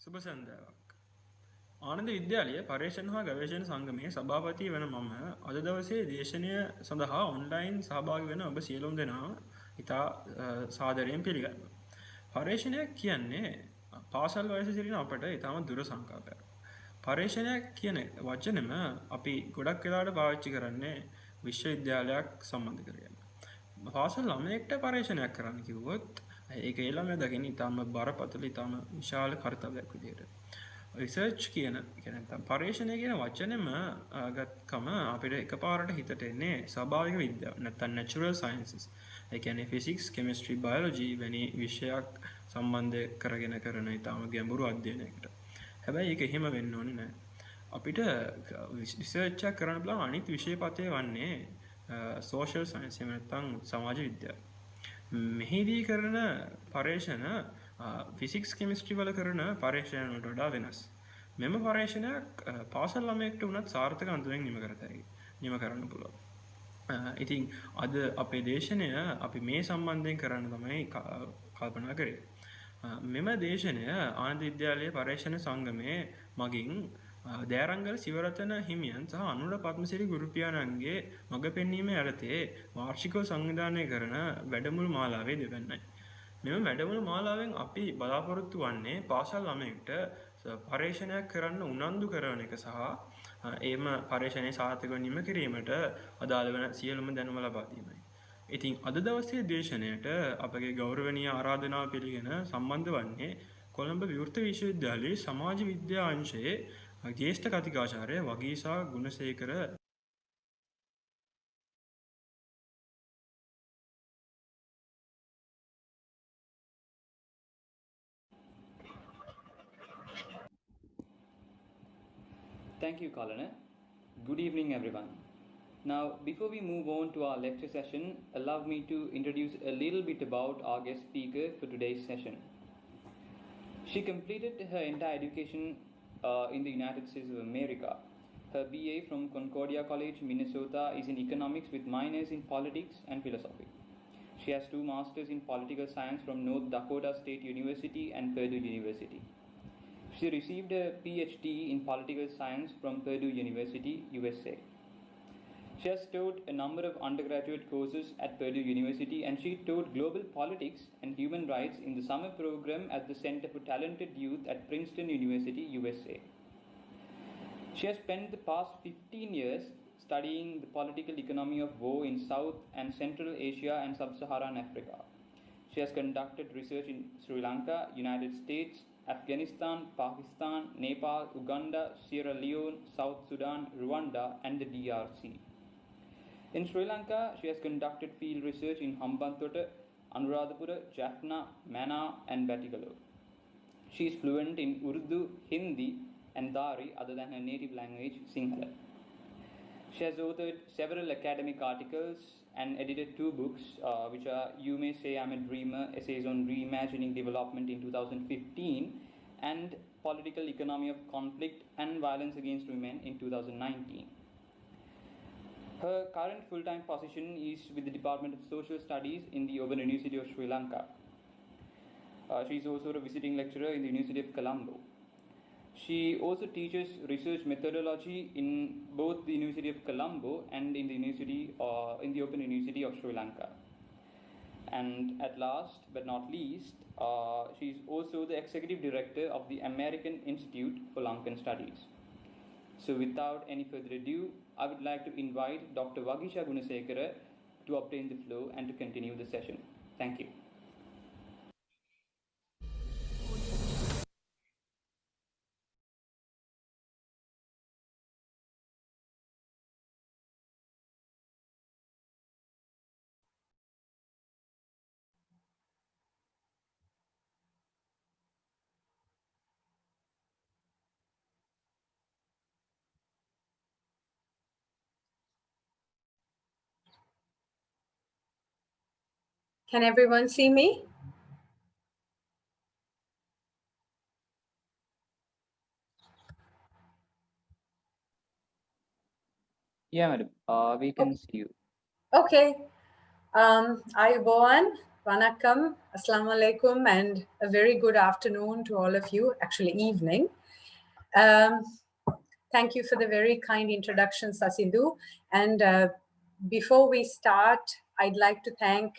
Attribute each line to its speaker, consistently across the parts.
Speaker 1: සුබ සන්ධ්‍යාවක්. ආනන්ද විද්‍යාලය පර්යේෂණ හා ගවේෂණ සංගමයේ සභාපති වන මම අද දවසේ දේශනය සඳහා ඔන්ලයින් සහභාගී වෙන ඔබ සියලුම දෙනා ඉතා සාදරයෙන් පිළිගන්නවා. පර්යේෂණයක් කියන්නේ පාසල් වයසේ සිටින අපට ඉතාම දුර සංකල්පයක්. පර්යේෂණයක් කියන වචනෙම අපි ගොඩක් වෙලාවට පාවිච්චි කරන්නේ විශ්වවිද්‍යාලයක් සම්බන්ධ කරගෙන. පාසල් ළමයෙක්ට පර්යේෂණයක් කරන්න කිව්වොත් ඒක ඒ ළමයා දකින්නේ ඉතාම බරපතල ඉතාම විශාල කර්තව්‍යයක් විදියට. රිසර්ච් කියන පර්යේෂණය කියන වචනෙම ගත්කම අපිට එකපාරට හිතට එන්නේ ස්වාභාවික විද්‍යාව නැත්නම් නැචරල් සයන්සස්. ඒ කියන්නේ ෆිසික්ස්, කෙමිස්ට්‍රි, බයොලොජි වැනි විෂයක් සම්බන්ධ කරගෙන කරන ඉතාම ගැඹුරු අධ්‍යයනයකට. හැබැයි ඒක එහෙම වෙන්න ඕනේ නැහැ. අපිට රිසර්ච් එකක් කරන්න බලන අනිත් විෂය පතේ වන්නේ සෝෂල් සයන්ස් එහෙම නැත්නම් සමාජ විද්‍යාව. මෙහිදී කරන පර්යේෂණ ෆිසික්ස් කෙමිස්ට්‍රි වල කරන පර්යේෂණ වලට වඩා වෙනස්. මෙම පර්යේෂණයක් පාසල් ළමයෙක්ට වුණත් සාර්ථක අන්දමින් නිම කරන්න පුළුවන්. ඉතින් අද අපේ දේශනය අපි මේ සම්බන්ධයෙන් කරන්න තමයි කල්පනා කරේ. මෙම දේශනය ආනන්ද විද්‍යාලයේ පර්යේෂණ සංගමයේ මගින් දෑරංගල සිවරතන හිමියන් සහ අනුර පද්මසිරි ගුරුපියාණන්ගේ මඟ පෙන්වීම යටතේ වාර්ෂිකව සංවිධානය කරන වැඩමුළු මාලාවේ දෙවැන්නයි. මෙම වැඩමුළු මාලාවෙන් අපි බලාපොරොත්තු වන්නේ පාසල් ළමයෙක්ට පර්යේෂණයක් කරන්න උනන්දු කරන එක සහ එම පර්යේෂණය සාර්ථකව නිම කිරීමට අදාළ වන සියලුම දැනුම ලබා දීමයි. ඉතින් අද දවසේ දේශනයට අපගේ ගෞරවනීය ආරාධනාව පිළිගෙන සම්බන්ධ වන්නේ කොළඹ විවෘත විශ්වවිද්‍යාලයේ සමාජ විද්‍යා අංශයේ ජ්‍යෙෂ්ඨ කතිකාචාර්ය වගීසා Gunasekara
Speaker 2: Thank you, Kalana. Good evening, everyone. Now, before we move on to our lecture session, allow me to introduce a little bit about our guest speaker for today's session. She completed her entire education in the United States of America. Her BA from Concordia College, Minnesota is in economics with minors in politics and philosophy. She has 2 masters in political science from North Dakota State University and Purdue University. She received a PhD in political science from Purdue University, USA. She has taught a number of undergraduate courses at Purdue University, and she taught global politics and human rights in the summer program at the Center for Talented Youth at Princeton University, USA. She has spent the past 15 years studying the political economy of war in South and Central Asia and Sub-Saharan Africa. She has conducted research in Sri Lanka, United States, Afghanistan, Pakistan, Nepal, Uganda, Sierra Leone, South Sudan, Rwanda, and the DRC. In Sri Lanka, she has conducted field research in Hambantota, Anuradhapura, Jaffna, Mana, and Battigalow. She is fluent in Urdu, Hindi, and Dari other than her native language, Sinhala. She has authored several academic articles and edited 2 books, which are You May Say I'm a Dreamer, Essays on Reimagining Development in 2015, and Political Economy of Conflict and Violence Against Women in 2019. Her current full-time position is with the Department of Social Studies in the Open University of Sri Lanka. She is also a visiting lecturer in the University of Colombo. She also teaches research methodology in both the University of Colombo and in the Open University of Sri Lanka. And at last but not least, she is also the executive director of the American Institute for Lankan Studies. So without any further ado, I would like to invite Dr. Vagisha Gunasekara to obtain the floor and to continue the session. Thank you.
Speaker 3: Can everyone see me?
Speaker 2: Yeah, madam. We can see you.
Speaker 3: Okay. Ayubowan, Vanakkam, Assalamu alaikum, and a very good afternoon to all of you, actually evening. Thank you for the very kind introduction, Sasindu. And before we start, I'd like to thank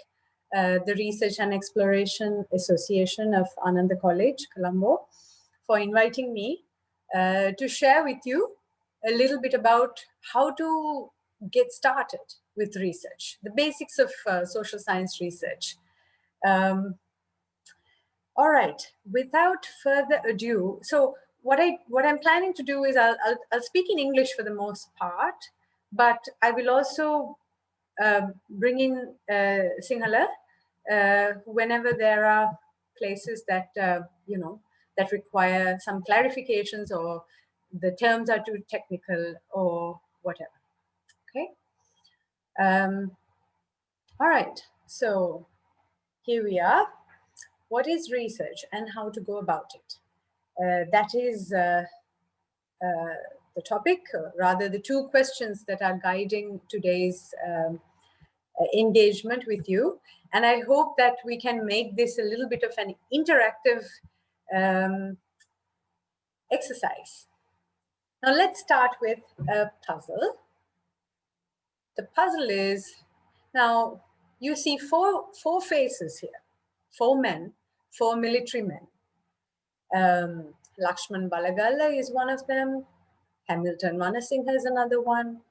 Speaker 3: the Research and Exploration Association of Ananda College, Colombo, for inviting me to share with you a little bit about how to get started with research, the basics of social science research. All right, without further ado, so what I'm planning to do is I'll speak in English for the most part, but I will also bring in Sinhala whenever there are places that that require some clarifications or the terms are too technical or whatever. Okay. All right. So here we are. What is research and how to go about it? That is the topic, or rather the two questions that are guiding today's engagement with you. And I hope that we can make this a little bit of an interactive exercise. Now let's start with a puzzle. The puzzle is, now you see four faces here, 4 men, 4 military men. Lakshman Balagalla is one of them. Hamilton Manasinghe is another one.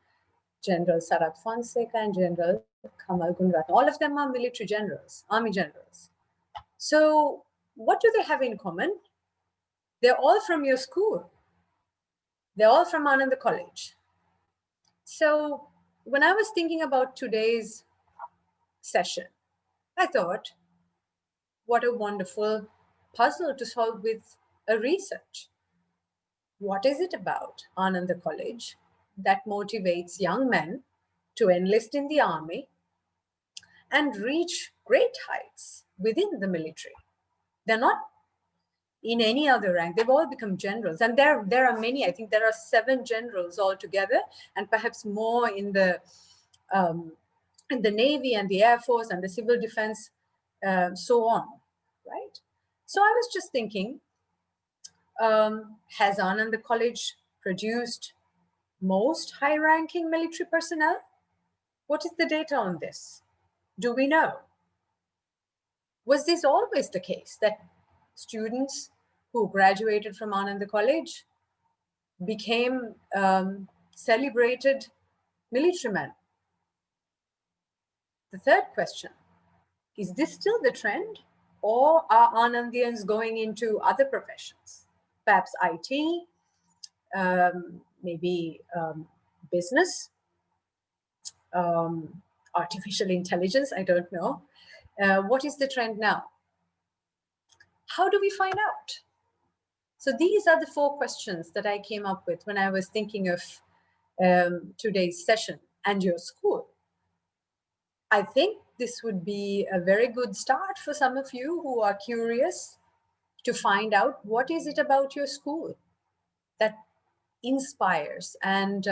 Speaker 3: General Sarath Fonseca and General Kamal Gunrat. All of them are military generals, army generals. So what do they have in common? They're all from your school. They're all from Ananda College. So when I was thinking about today's session, I thought, what a wonderful puzzle to solve with a research. What is it about Ananda College that motivates young men to enlist in the army and reach great heights within the military? They're not in any other rank. They've all become generals. And there are many. I think there are 7 generals altogether, and perhaps more in the Navy and the Air Force and the civil defense, so on, right? So I was just thinking, has Ananda College produced most high-ranking military personnel? What is the data on this? Do we know? Was this always the case, that students who graduated from Ananda College became celebrated militarymen? The third question, is this still the trend, or are Anandians going into other professions? Perhaps IT, maybe business, artificial intelligence, I don't know. What is the trend now? How do we find out? So these are the 4 questions that I came up with when I was thinking of today's session and your school. I think this would be a very good start for some of you who are curious to find out what is it about your school that inspires and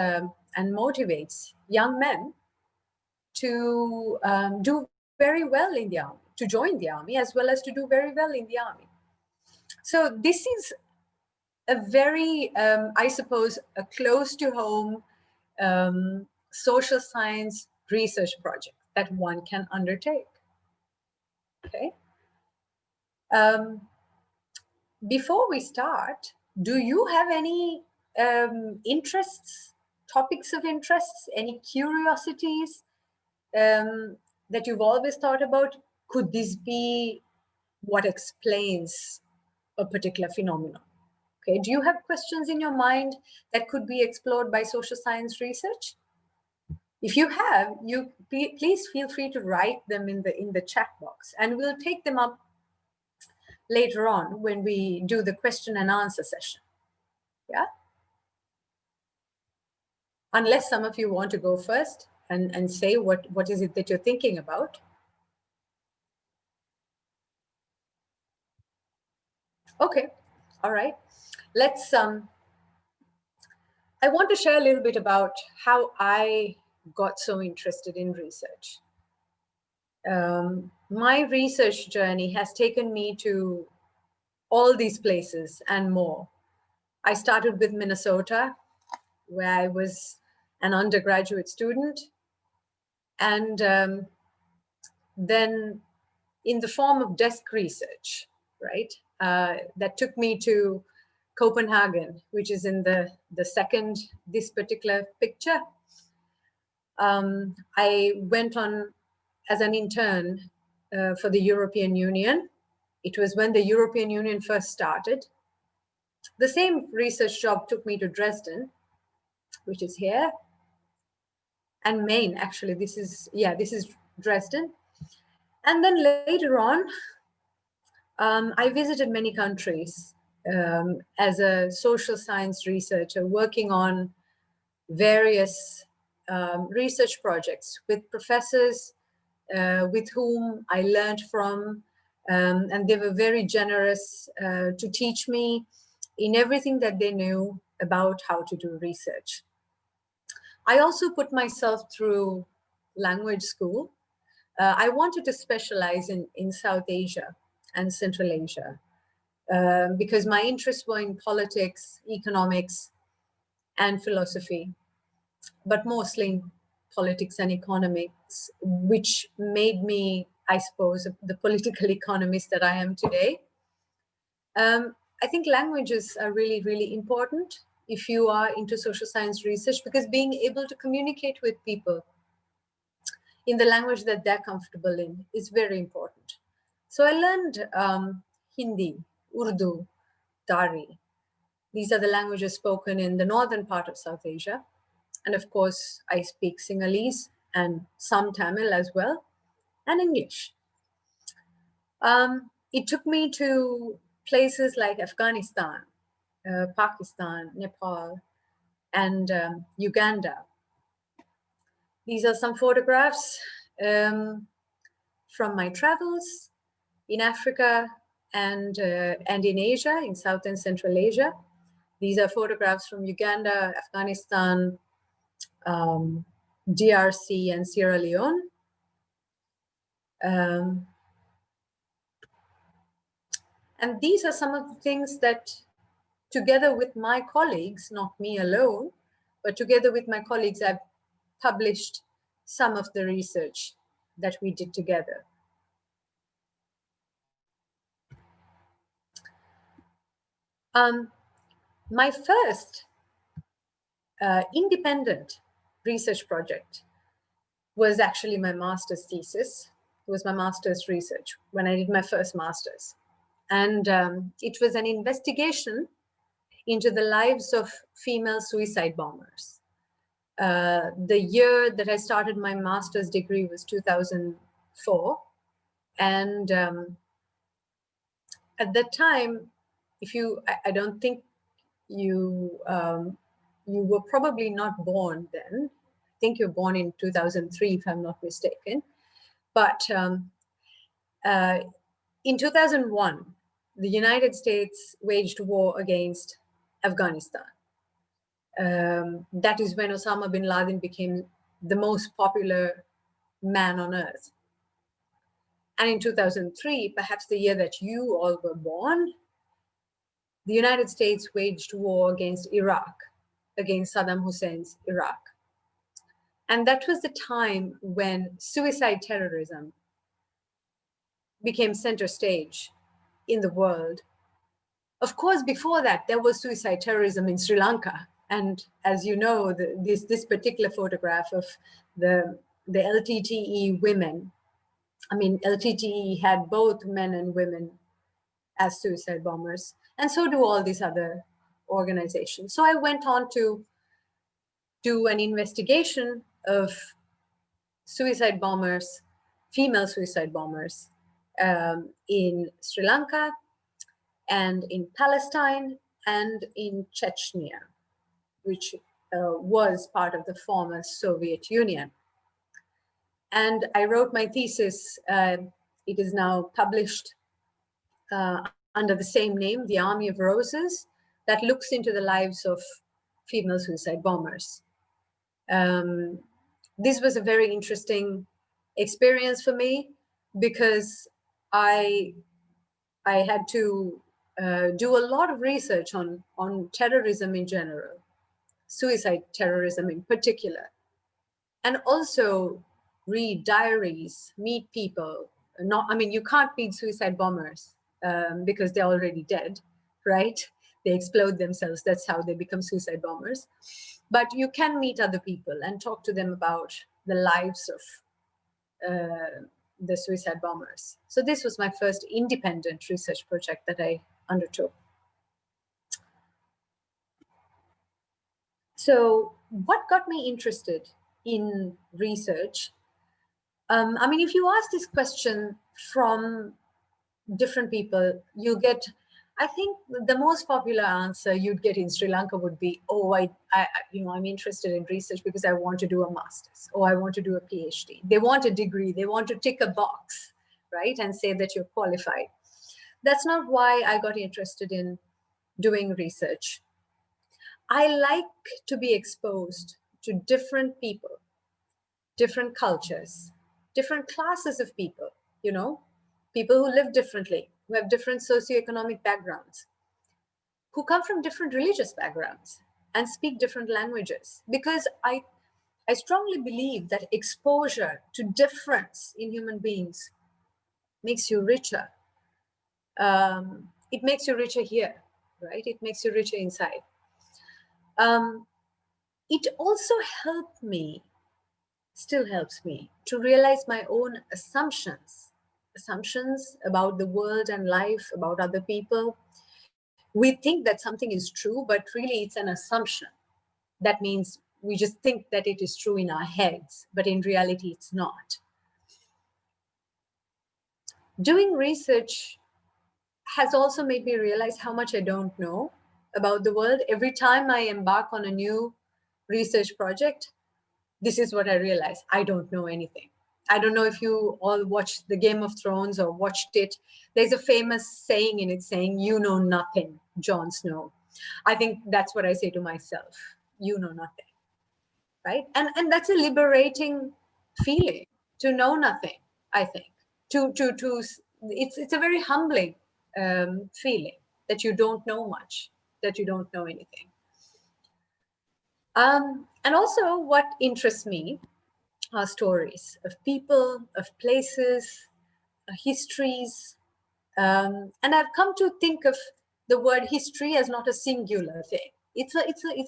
Speaker 3: motivates young men to do very well in the army, to join the army, as well as to do very well in the army. So this is a very, I suppose, a close to home social science research project that one can undertake. Okay. Before we start, do you have any interests, topics of interests, any curiosities that you've always thought about? Could this be what explains a particular phenomenon? Okay, do you have questions in your mind that could be explored by social science research? If you have, you please feel free to write them in the chat box, and we'll take them up later on when we do the question and answer session. Yeah. Unless some of you want to go first and say what is it that you're thinking about. Okay. All right. Let's I want to share a little bit about how I got so interested in research. my research journey has taken me to all these places and more. I started with Minnesota, where I was an undergraduate student, and then in the form of desk research, right? That took me to Copenhagen, which is in the second, this particular picture. I went on as an intern for the European Union. It was when the European Union first started. The same research job took me to Dresden, which is here, and Maine, actually. This is Dresden. And then later on, I visited many countries as a social science researcher, working on various research projects with professors with whom I learned from, and they were very generous to teach me in everything that they knew about how to do research. I also put myself through language school. I wanted to specialize in South Asia and Central Asia because my interests were in politics, economics, and philosophy, but mostly in politics and economics, which made me, I suppose, the political economist that I am today. I think languages are really, really important if you are into social science research, because being able to communicate with people in the language that they're comfortable in is very important. So I learned Hindi, Urdu, Dari. These are the languages spoken in the northern part of South Asia. And of course, I speak Sinhalese and some Tamil as well, and English. It took me to places like Afghanistan, Pakistan, Nepal, and Uganda. These are some photographs from my travels in Africa and in Asia, in South and Central Asia. These are photographs from Uganda, Afghanistan, DRC, and Sierra Leone. And these are some of the things that, together with my colleagues, not me alone, but together with my colleagues, I've published some of the research that we did together. My first independent research project was actually my master's thesis. It was my master's research when I did my first master's. And it was an investigation into the lives of female suicide bombers. The year that I started my master's degree was 2004. And at that time, I don't think you were probably not born then. I think you were born in 2003, if I'm not mistaken. But in 2001, the United States waged war against Afghanistan. That is when Osama bin Laden became the most popular man on earth. And in 2003, perhaps the year that you all were born, the United States waged war against Iraq, against Saddam Hussein's Iraq. And that was the time when suicide terrorism became center stage in the world. Of course, before that, there was suicide terrorism in Sri Lanka. And as you know, this particular photograph of the LTTE women, I mean, LTTE had both men and women as suicide bombers, and so do all these other organizations. So I went on to do an investigation of suicide bombers, female suicide bombers, in Sri Lanka and in Palestine and in Chechnya, which was part of the former Soviet Union. And I wrote my thesis. It is now published under the same name, The Army of Roses, that looks into the lives of female suicide bombers. This was a very interesting experience for me because I had to do a lot of research on terrorism in general, suicide terrorism in particular, and also read diaries, meet people. Not, I mean, you can't meet suicide bombers because they're already dead, right? They explode themselves. That's how they become suicide bombers. But you can meet other people and talk to them about the lives of the suicide bombers. So this was my first independent research project that I undertook. So what got me interested in research? I mean, if you ask this question from different people, you get, I think the most popular answer you'd get in Sri Lanka would be, oh, I'm interested in research because I want to do a master's, or I want to do a PhD. They want a degree, they want to tick a box, right? And say that you're qualified. That's not why I got interested in doing research. I like to be exposed to different people, different cultures, different classes of people, people who live differently, who have different socioeconomic backgrounds, who come from different religious backgrounds and speak different languages. Because I strongly believe that exposure to difference in human beings makes you richer. It makes you richer here, right? It makes you richer inside. It also helped me, still helps me, to realize my own assumptions about the world and life, about other people. We think that something is true, but really it's an assumption. That means we just think that it is true in our heads, but in reality it's not. Doing research has also made me realize how much I don't know about the world. Every time I embark on a new research project, this is what I realize. I don't know anything. I don't know if you all watched the Game of Thrones or watched it. There's a famous saying in it saying, "You know nothing, Jon Snow." I think that's what I say to myself. You know nothing, right? And that's a liberating feeling, to know nothing, I think. It's a very humbling feeling that you don't know much, that you don't know anything. And also what interests me are stories of people, of places, histories. And I've come to think of the word history as not a singular thing. It's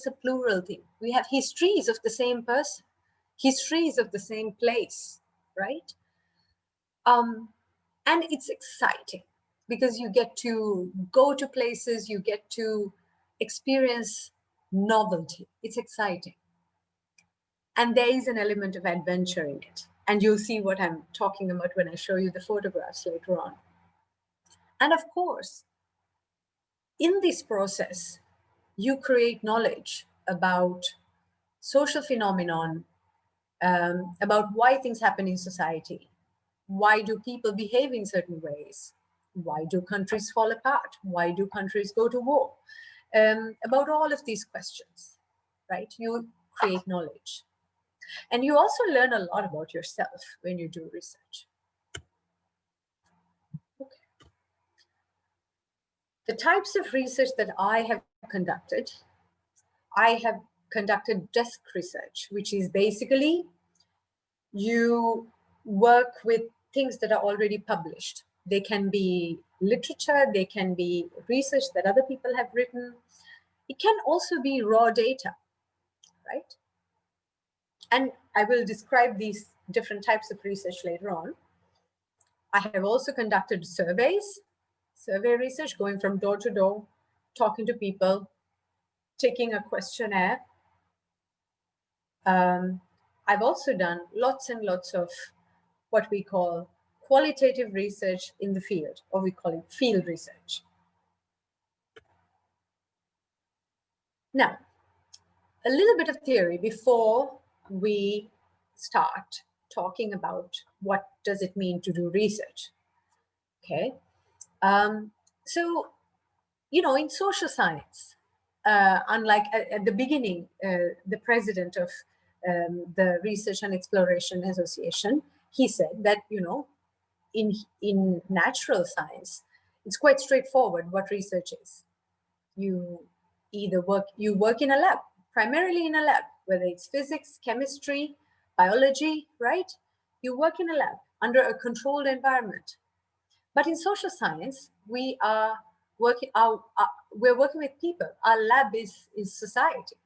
Speaker 3: a plural thing. We have histories of the same person, histories of the same place, right? And it's exciting because you get to go to places, you get to experience novelty. It's exciting. And there is an element of adventure in it. And you'll see what I'm talking about when I show you the photographs later on. And of course, in this process, you create knowledge about social phenomenon, about why things happen in society. Why do people behave in certain ways? Why do countries fall apart? Why do countries go to war? About all of these questions, right? You create knowledge. And you also learn a lot about yourself when you do research. Okay. The types of research that I have conducted desk research, which is basically you work with things that are already published. They can be literature, they can be research that other people have written. It can also be raw data, right? And I will describe these different types of research later on. I have also conducted survey research, going from door to door, talking to people, taking a questionnaire. I've also done lots and lots of what we call qualitative research in the field, or we call it field research. Now, a little bit of theory before we start talking about what does it mean to do research. Okay, so in social science, unlike at the beginning, the president of the Research and Exploration Association, he said that in natural science, it's quite straightforward what research is. You work in a lab, primarily in a lab, whether it's physics, chemistry, biology, right? You work in a lab under a controlled environment. But in social science, we're working with people. Our lab is society.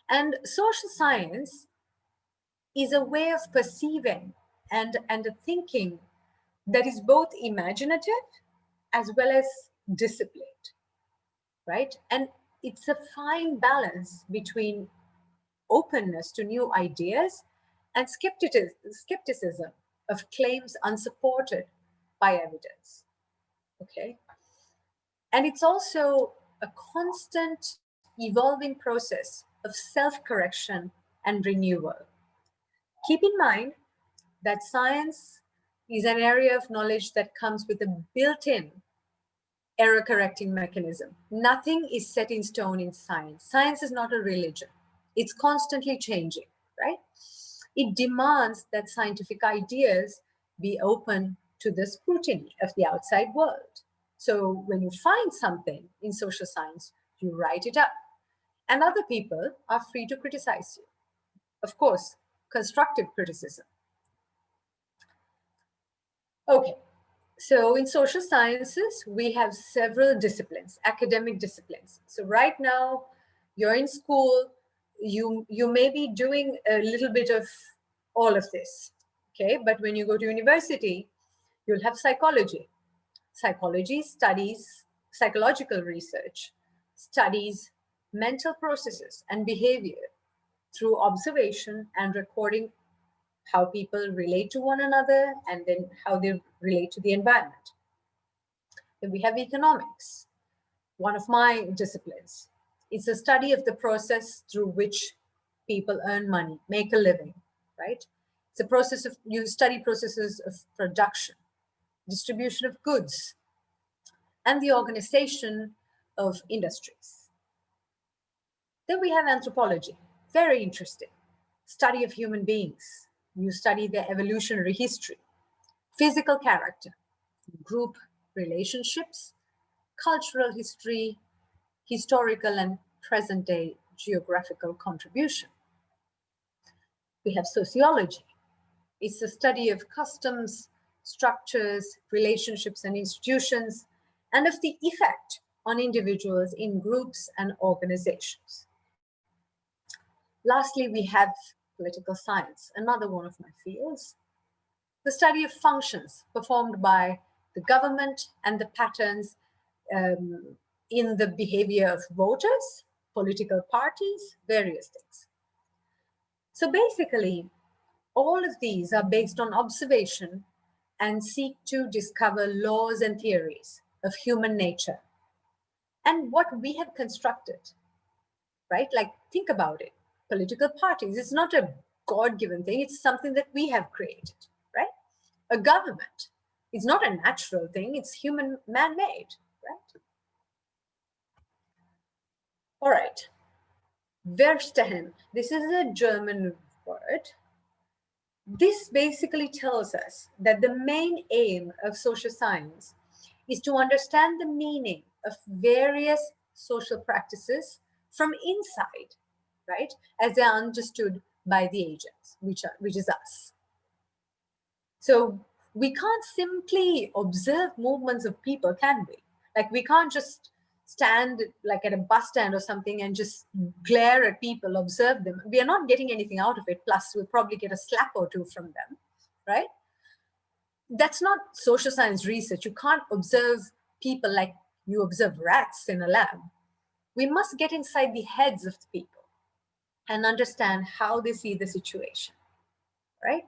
Speaker 3: And social science is a way of perceiving and a thinking that is both imaginative as well as disciplined, right? And it's a fine balance between openness to new ideas and skepticism of claims unsupported by evidence. Okay. And it's also a constant evolving process of self-correction and renewal. Keep in mind that science is an area of knowledge that comes with a built-in error correcting mechanism. Nothing is set in stone in science. Science is not a religion. It's constantly changing, right? It demands that scientific ideas be open to the scrutiny of the outside world. So when you find something in social science, you write it up, and other people are free to criticize you. Of course, constructive criticism. Okay, so in social sciences, we have several disciplines, academic disciplines. So right now, you're in school, you may be doing a little bit of all of this, okay? But when you go to university, you'll have psychology. Psychology studies psychological research, studies mental processes and behavior through observation and recording how people relate to one another and then how they relate to the environment. Then we have economics, one of my disciplines. It's a study of the process through which people earn money, make a living, right? It's a process of, you study processes of production, distribution of goods, and the organization of industries. Then we have anthropology, very interesting. Study of human beings. You study their evolutionary history, physical character, group relationships, cultural history, historical and present day geographical contribution. We have sociology. It's the study of customs, structures, relationships, and institutions, and of the effect on individuals in groups and organizations. Lastly, we have political science, another one of my fields. The study of functions performed by the government and the patterns in the behavior of voters, political parties, various things. So basically, all of these are based on observation and seek to discover laws and theories of human nature and what we have constructed, right? Like, think about it. Political parties, it's not a God-given thing, it's something that we have created, right? A government is not a natural thing, it's human man-made, right? All right. Verstehen, this is a German word. This basically tells us that the main aim of social science is to understand the meaning of various social practices from inside, right? As they are understood by the agents, which is us. So we can't simply observe movements of people, can we? Like, we can't just stand like at a bus stand or something and just glare at people, observe them. We are not getting anything out of it. Plus, we'll probably get a slap or two from them, right? That's not social science research. You can't observe people like you observe rats in a lab. We must get inside the heads of the people and understand how they see the situation, right?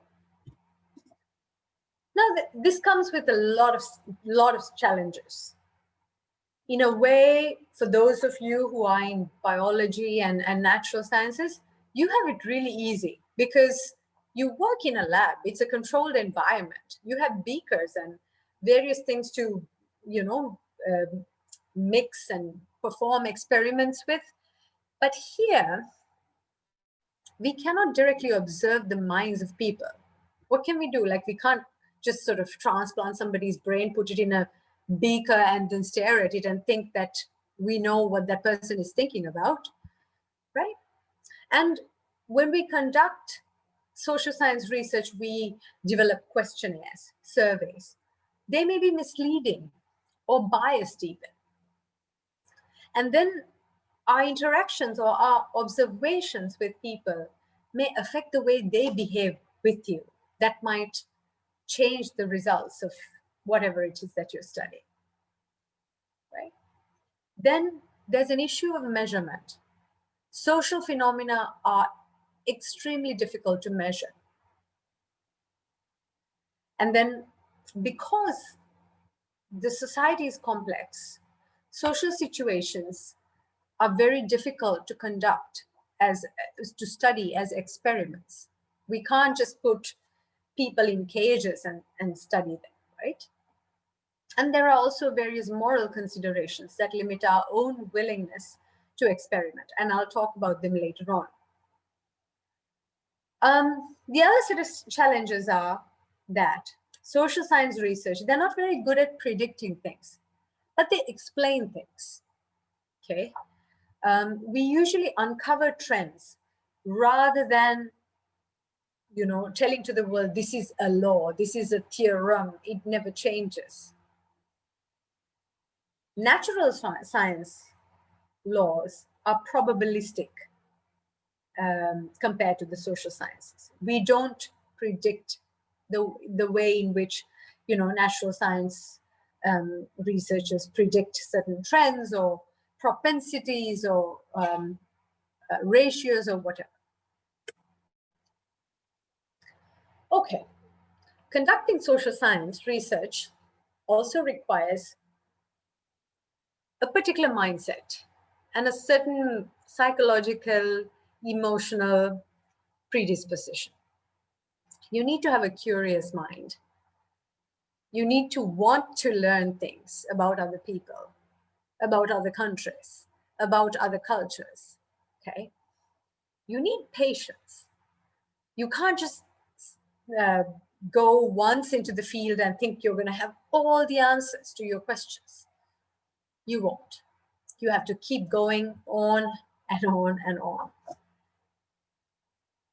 Speaker 3: Now, this comes with a lot of challenges. In a way, for those of you who are in biology and natural sciences, you have it really easy because you work in a lab. It's a controlled environment. You have beakers and various things to, mix and perform experiments with. But here, we cannot directly observe the minds of people. What can we do? Like, we can't just sort of transplant somebody's brain, put it in a beaker and then stare at it and think that we know what that person is thinking about, right? And when we conduct social science research, we develop questionnaires, surveys. They may be misleading or biased even. And then our interactions or our observations with people may affect the way they behave with you. That might change the results of whatever it is that you're studying, right? Then there's an issue of measurement. Social phenomena are extremely difficult to measure. And then because the society is complex, social situations are very difficult to conduct to study as experiments. We can't just put people in cages and study them, right? And there are also various moral considerations that limit our own willingness to experiment. And I'll talk about them later on. The other set of challenges are that social science research, they're not very good at predicting things, but they explain things, okay? We usually uncover trends rather than, telling to the world, this is a law, this is a theorem, it never changes. Natural science laws are probabilistic compared to the social sciences. We don't predict the way in which, natural science researchers predict certain trends or propensities or ratios or whatever. Okay, conducting social science research also requires a particular mindset and a certain psychological, emotional predisposition. You need to have a curious mind. You need to want to learn things about other people, about other countries, about other cultures, okay? You need patience. You can't just go once into the field and think you're going to have all the answers to your questions. You won't. You have to keep going on and on and on.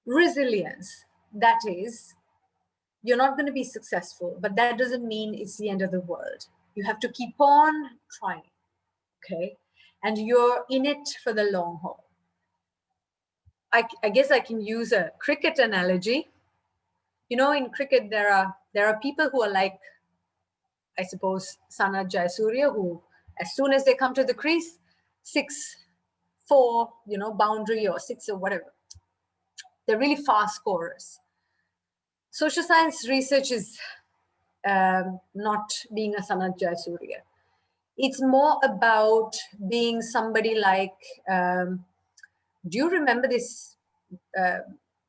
Speaker 3: Resilience, that is, you're not going to be successful, but that doesn't mean it's the end of the world. You have to keep on trying, okay? And you're in it for the long haul. I guess I can use a cricket analogy. In cricket, there are people who are like, I suppose, Sanat Jayasuriya, who, as soon as they come to the crease, 6-4, boundary or 6 or whatever. They're really fast scorers. Social science research is not being a Sanat Jayasuriya. It's more about being somebody like, do you remember this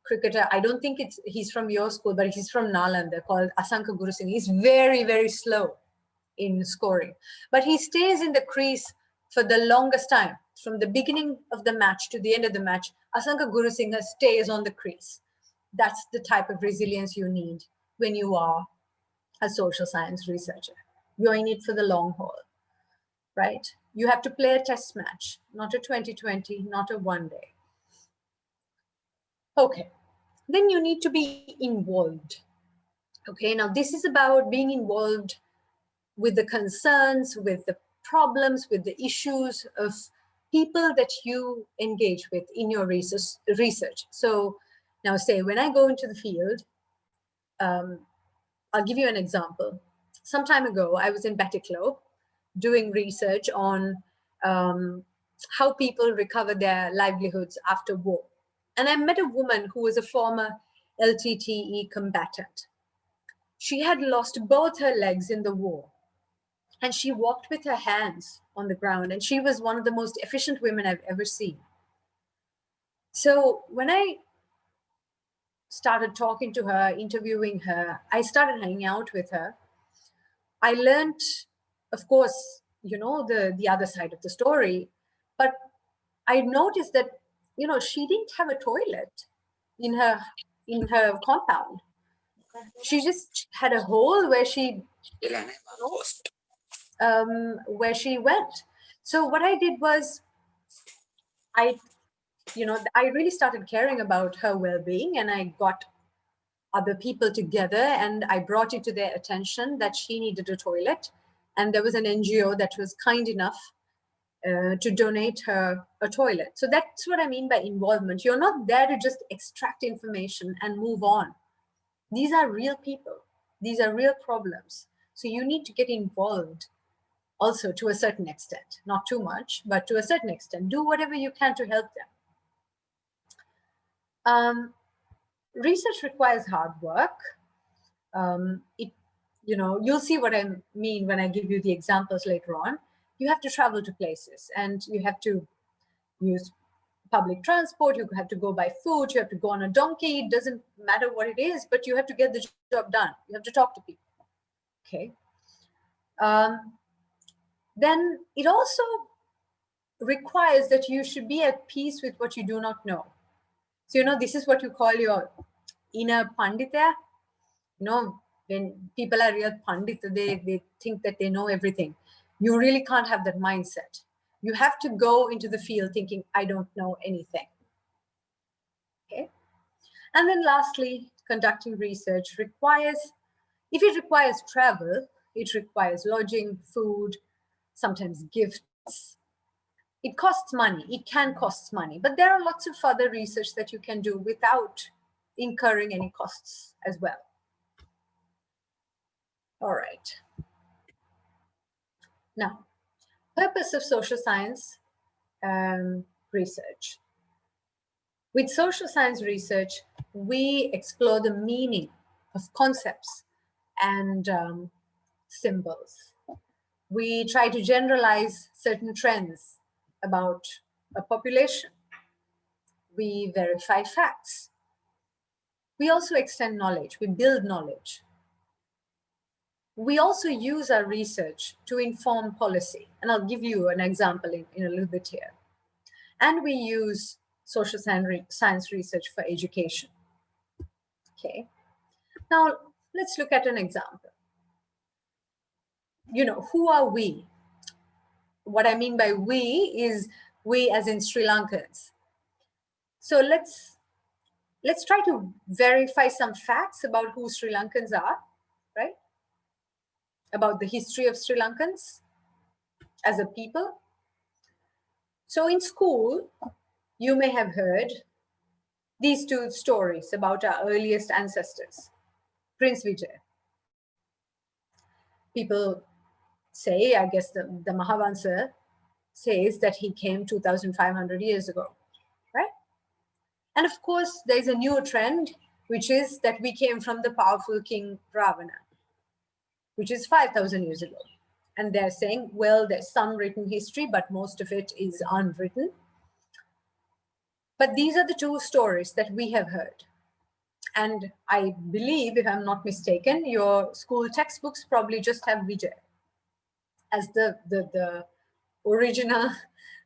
Speaker 3: cricketer? I don't think he's from your school, but he's from Nalanda, called Asanka Gurusingh. He's very, very slow in scoring, but he stays in the crease for the longest time. From the beginning of the match to the end of the match, Asanka Gurusingh stays on the crease. That's the type of resilience you need when you are a social science researcher. You're in it for the long haul, right? You have to play a test match, not a 2020, not a one day. Okay, then you need to be involved. Okay, now this is about being involved with the concerns, with the problems, with the issues of people that you engage with in your research. So now say, when I go into the field, I'll give you an example. Some time ago, I was in Batticalow doing research on how people recover their livelihoods after war. And I met a woman who was a former LTTE combatant. She had lost both her legs in the war, and she walked with her hands on the ground, and she was one of the most efficient women I've ever seen. So when I started talking to her, interviewing her, I started hanging out with her. I learned, of course, the other side of the story, but I noticed that, she didn't have a toilet in her compound. She just had a hole where she went. So what I did was I really started caring about her well-being, and I got other people together and I brought it to their attention that she needed a toilet. And there was an NGO that was kind enough to donate her a toilet. So that's what I mean by involvement. You're not there to just extract information and move on. These are real people. These are real problems. So you need to get involved also to a certain extent, not too much, but to a certain extent. Do whatever you can to help them. Research requires hard work. You'll see what I mean when I give you the examples later on. You have to travel to places and you have to use public transport, you have to go buy food, you have to go on a donkey, it doesn't matter what it is, but you have to get the job done. You have to talk to people. Okay. Then it also requires that you should be at peace with what you do not know. So, this is what you call your inner pandita. When people are real pandita, they think that they know everything. You really can't have that mindset. You have to go into the field thinking, I don't know anything. Okay. And then lastly, conducting research if it requires travel, it requires lodging, food, sometimes gifts. It costs money. It can cost money, but there are lots of other research that you can do without incurring any costs as well. All right. Now, purpose of social science research. With social science research, we explore the meaning of concepts and symbols. We try to generalize certain trends about a population. We verify facts. We also extend knowledge. We build knowledge. We also use our research to inform policy. And I'll give you an example in a little bit here. And we use social science research for education. Okay. Now, let's look at an example. Who are we? What I mean by we is we as in Sri Lankans. So let's try to verify some facts about who Sri Lankans are, right? About the history of Sri Lankans as a people. So in school, you may have heard these two stories about our earliest ancestors. Prince Vijay. People say, I guess the Mahavansa says that he came 2,500 years ago, right? And of course, there's a new trend, which is that we came from the powerful king Ravana, which is 5,000 years ago. And they're saying, well, there's some written history, but most of it is unwritten. But these are the two stories that we have heard. And I believe, if I'm not mistaken, your school textbooks probably just have Vijay as the original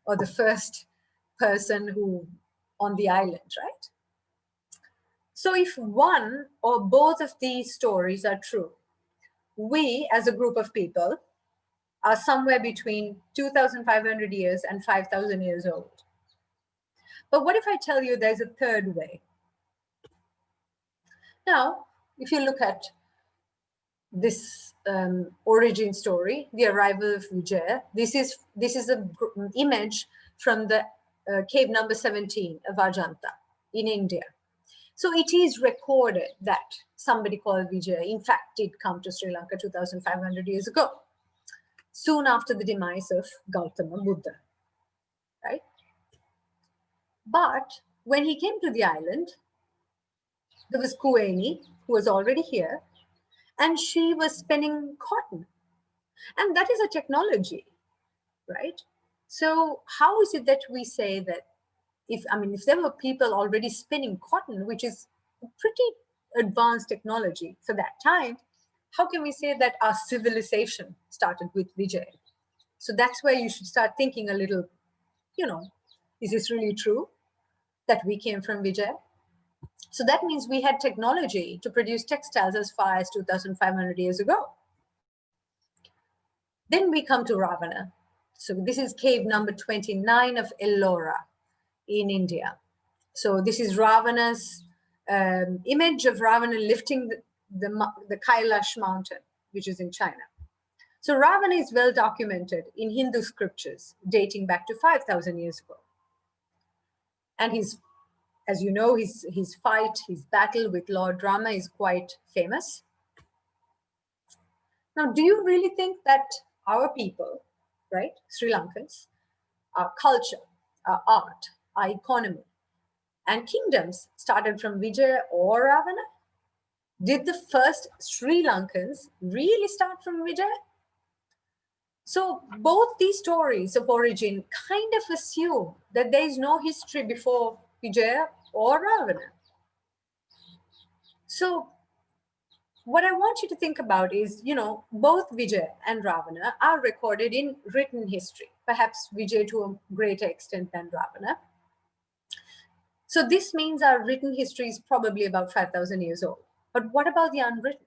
Speaker 3: or the first person who on the island, right? So if one or both of these stories are true, we as a group of people are somewhere between 2,500 years and 5,000 years old. But what if I tell you there's a third way? Now, if you look at this origin story, the arrival of Vijaya, this is an image from the cave number 17 of Ajanta in India. So it is recorded that somebody called Vijaya, in fact, did come to Sri Lanka 2,500 years ago, soon after the demise of Gautama Buddha, right? But when he came to the island, there was Kueni, who was already here, and she was spinning cotton. And that is a technology, right? So how is it that we say that if there were people already spinning cotton, which is a pretty advanced technology for that time, how can we say that our civilization started with Vijay? So that's where you should start thinking a little, is this really true that we came from Vijay? So that means we had technology to produce textiles as far as 2,500 years ago. Then we come to Ravana. So this is cave number 29 of Ellora in India. So this is Ravana's image of Ravana lifting the Kailash mountain, which is in China. So Ravana is well documented in Hindu scriptures dating back to 5,000 years ago. And as you know, his fight, his battle with Lord Rama is quite famous. Now, do you really think that our people, right, Sri Lankans, our culture, our art, our economy, and kingdoms started from Vijaya or Ravana? Did the first Sri Lankans really start from Vijaya? So both these stories of origin kind of assume that there is no history before Vijaya or Ravana. So what I want you to think about is, both Vijay and Ravana are recorded in written history, perhaps Vijay to a greater extent than Ravana. So this means our written history is probably about 5,000 years old. But what about the unwritten?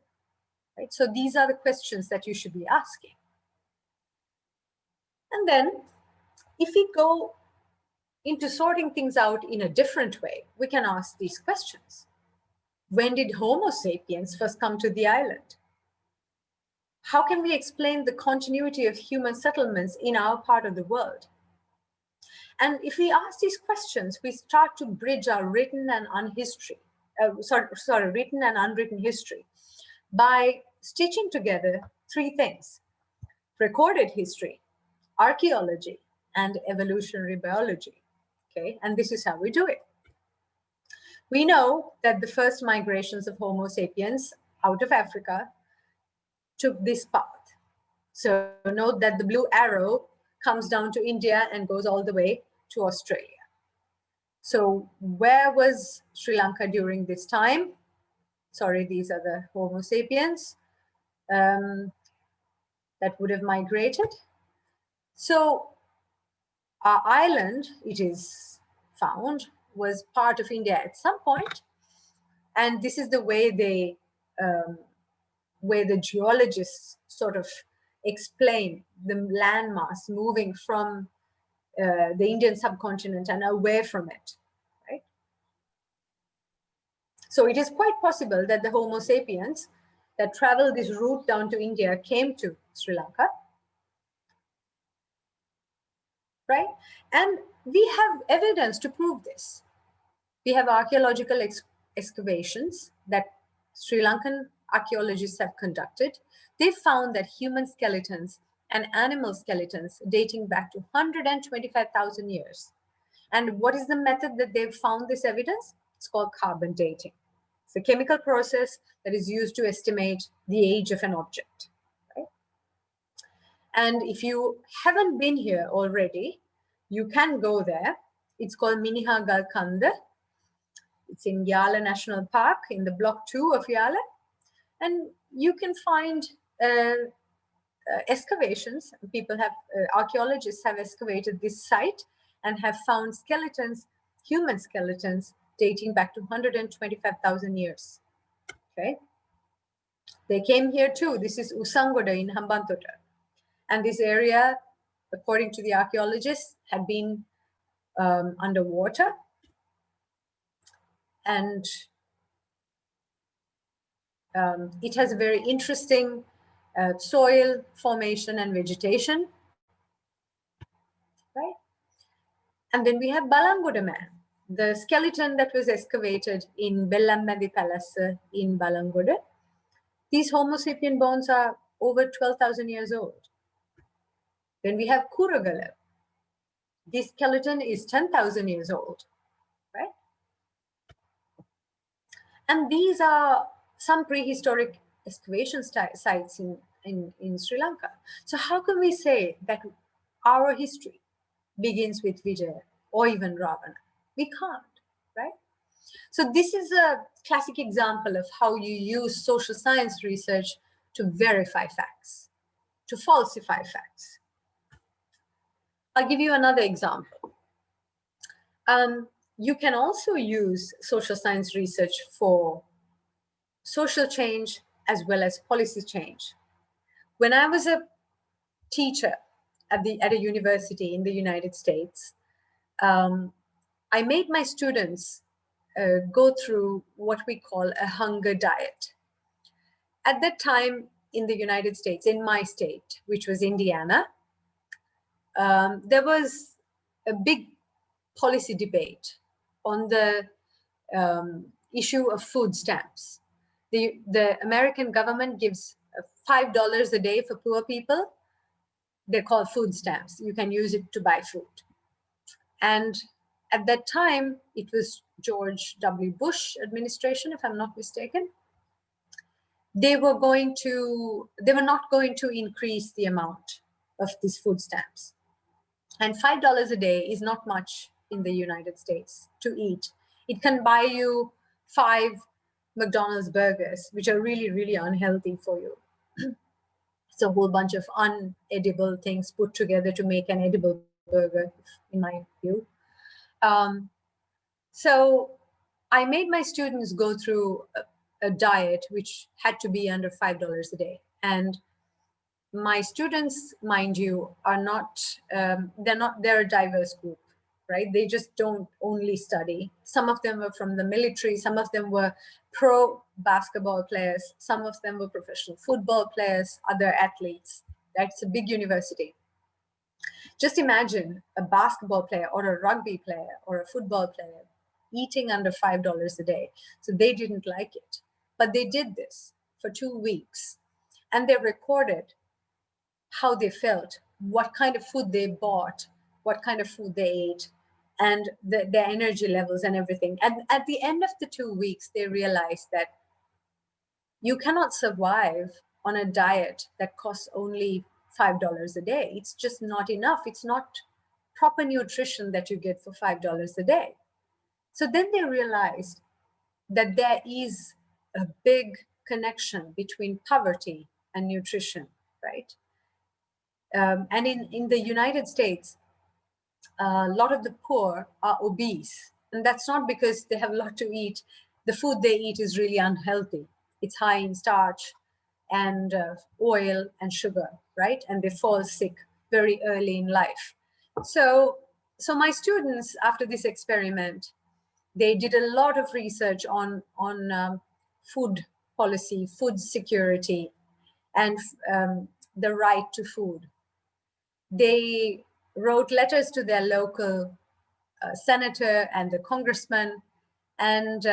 Speaker 3: Right? So these are the questions that you should be asking. And then if we go into sorting things out in a different way, we can ask these questions. When did Homo sapiens first come to the island? How can we explain the continuity of human settlements in our part of the world? And if we ask these questions, we start to bridge our written and written and unwritten history by stitching together three things: recorded history, archaeology, and evolutionary biology. Okay, and this is how we do it. We know that the first migrations of Homo sapiens out of Africa took this path. So note that the blue arrow comes down to India and goes all the way to Australia. So where was Sri Lanka during this time? Sorry, these are the Homo sapiens that would have migrated. So our island, it is found, was part of India at some point. And this is the way where the geologists sort of explain the landmass moving from the Indian subcontinent and away from it, right? So it is quite possible that the Homo sapiens that traveled this route down to India came to Sri Lanka, right? And we have evidence to prove this. We have archaeological excavations that Sri Lankan archaeologists have conducted. They found that human skeletons and animal skeletons dating back to 125,000 years. And what is the method that they've found this evidence? It's called carbon dating. It's a chemical process that is used to estimate the age of an object. Right? And if you haven't been here already, you can go there. It's called Miniha Galkanda. It's in Yala National Park in the block 2 of Yala. And you can find excavations. Archaeologists have excavated this site and have found skeletons, human skeletons, dating back to 125,000 years. Okay. They came here too. This is Usangoda in Hambantota. And this area, according to the archaeologists, had been underwater. And it has a very interesting soil formation and vegetation, right? And then we have Balangoda man, the skeleton that was excavated in Bellamadi Palace in Balangoda. These Homo sapien bones are over 12,000 years old. Then we have Kuragala. This skeleton is 10,000 years old, right? And these are some prehistoric excavation sites in Sri Lanka. So how can we say that our history begins with Vijaya or even Ravana? We can't, right? So this is a classic example of how you use social science research to verify facts, to falsify facts. I'll give you another example. you can also use social science research for social change as well as policy change. When I was a teacher at a university in the United States, I made my students go through what we call a hunger diet. At that time in the United States, in my state, which was Indiana, there was a big policy debate on the issue of food stamps. The American government gives $5 a day for poor people. They're called food stamps. You can use it to buy food. And at that time, it was George W. Bush administration, if I'm not mistaken. They were not going to increase the amount of these food stamps. And $5 a day is not much in the United States to eat. It can buy you 5 McDonald's burgers, which are really, really unhealthy for you. It's a whole bunch of unedible things put together to make an edible burger, in my view. So I made my students go through a diet which had to be under $5 a day. And my students, mind you, are not, they're a diverse group, right? They just don't only study. Some of them were from the military, some of them were pro basketball players, some of them were professional football players, other athletes. That's a big university. Just imagine a basketball player or a rugby player or a football player eating under $5 a day. So they didn't like it, but they did this for 2 weeks and they recorded how they felt, what kind of food they bought, what kind of food they ate, and their energy levels and everything. And at the end of the 2 weeks, they realized that you cannot survive on a diet that costs only $5 a day. It's just not enough. It's not proper nutrition that you get for $5 a day. So then they realized that there is a big connection between poverty and nutrition, right? And in the United States, a lot of the poor are obese. And that's not because they have a lot to eat. The food they eat is really unhealthy. It's high in starch and oil and sugar, right? And they fall sick very early in life. So my students, after this experiment, they did a lot of research on food policy, food security, and the right to food. They wrote letters to their local senator and the congressman, and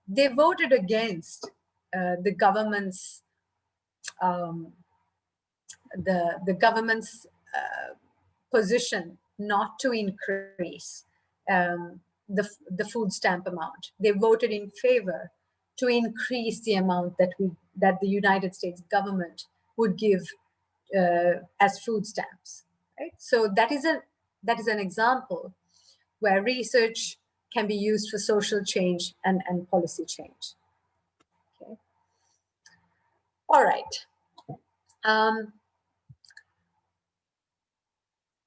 Speaker 3: they voted against the government's position not to increase the food stamp amount. They voted in favor to increase the amount that the United States government would give as food stamps. Right? So that is an example where research can be used for social change and policy change. Okay. All right.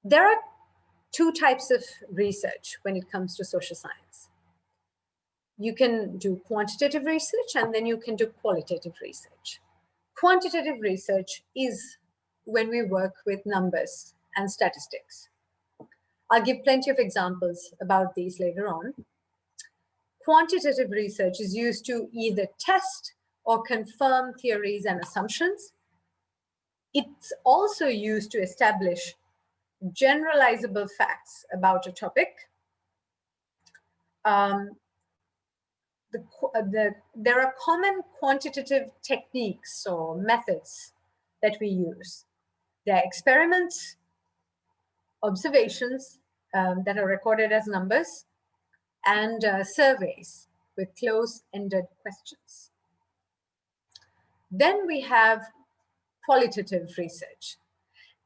Speaker 3: There are 2 types of research when it comes to social science. You can do quantitative research and then you can do qualitative research. Quantitative research is when we work with numbers and statistics. I'll give plenty of examples about these later on. Quantitative research is used to either test or confirm theories and assumptions. It's also used to establish generalizable facts about a topic. There are common quantitative techniques or methods that we use. There are experiments, observations that are recorded as numbers, and surveys with close-ended questions. Then we have qualitative research.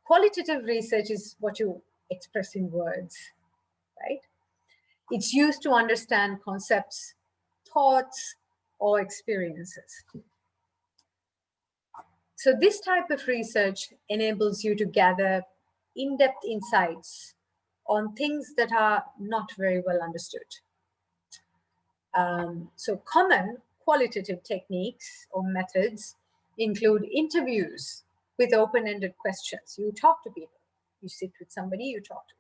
Speaker 3: Qualitative research is what you express in words, right? It's used to understand concepts, thoughts, or experiences. So this type of research enables you to gather in-depth insights on things that are not very well understood. So common qualitative techniques or methods include interviews with open-ended questions. You talk to people, you sit with somebody, you talk to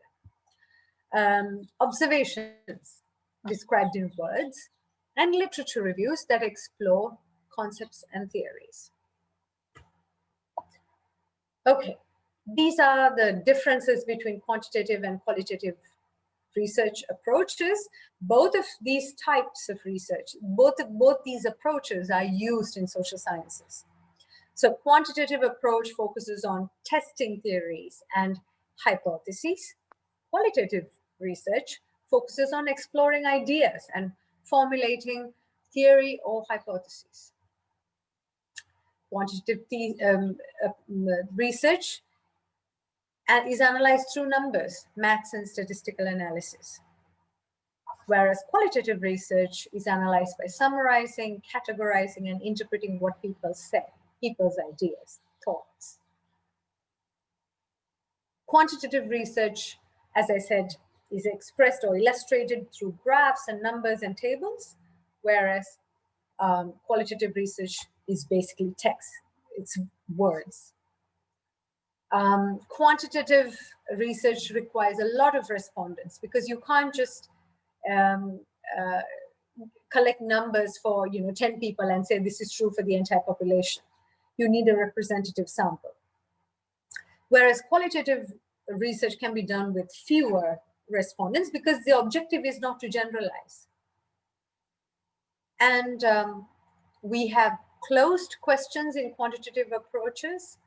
Speaker 3: them. Observations described in words, and literature reviews that explore concepts and theories. Okay, these are the differences between quantitative and qualitative research approaches. Both of these types of research, both these approaches are used in social sciences. So quantitative approach focuses on testing theories and hypotheses. Qualitative research focuses on exploring ideas and formulating theory or hypotheses. Quantitative research is analyzed through numbers, maths, and statistical analysis. Whereas qualitative research is analyzed by summarizing, categorizing, and interpreting what people say, people's ideas, thoughts. Quantitative research, as I said, is expressed or illustrated through graphs and numbers and tables, whereas qualitative research is basically text, it's words. Quantitative research requires a lot of respondents because you can't just collect numbers for 10 people and say this is true for the entire population. You need a representative sample. Whereas qualitative research can be done with fewer respondents because the objective is not to generalize. And we have closed questions in quantitative approaches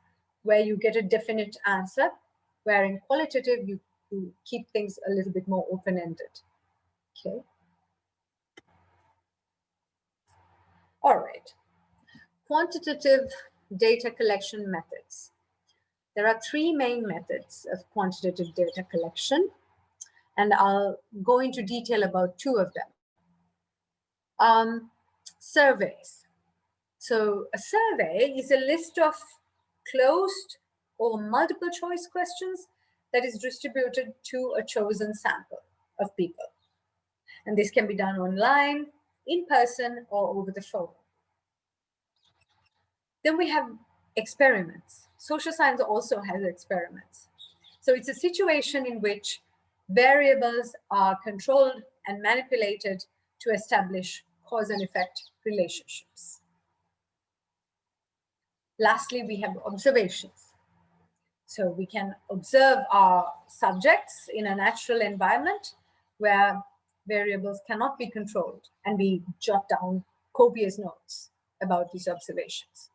Speaker 3: where you get a definite answer, where in qualitative you keep things a little bit more open-ended. Okay. All right. Quantitative data collection methods. There are three main methods of quantitative data collection, and I'll go into detail about two of them. Surveys. So a survey is a list of closed or multiple choice questions that is distributed to a chosen sample of people. And this can be done online, in person, or over the phone. Then we have experiments. Social science also has experiments. So it's a situation in which variables are controlled and manipulated to establish cause and effect relationships. Lastly, we have observations. So we can observe our subjects in a natural environment where variables cannot be controlled, and we jot down copious notes about these observations.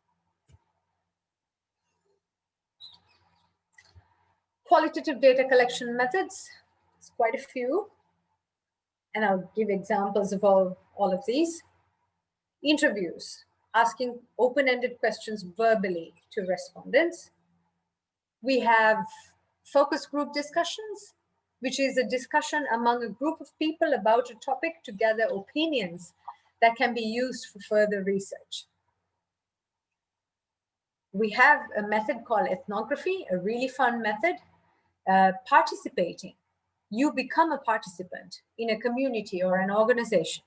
Speaker 3: Qualitative data collection methods, it's quite a few, and I'll give examples of all of these. Interviews, asking open-ended questions verbally to respondents. We have focus group discussions, which is a discussion among a group of people about a topic to gather opinions that can be used for further research. We have a method called ethnography, a really fun method. Participating. You become a participant in a community or an organization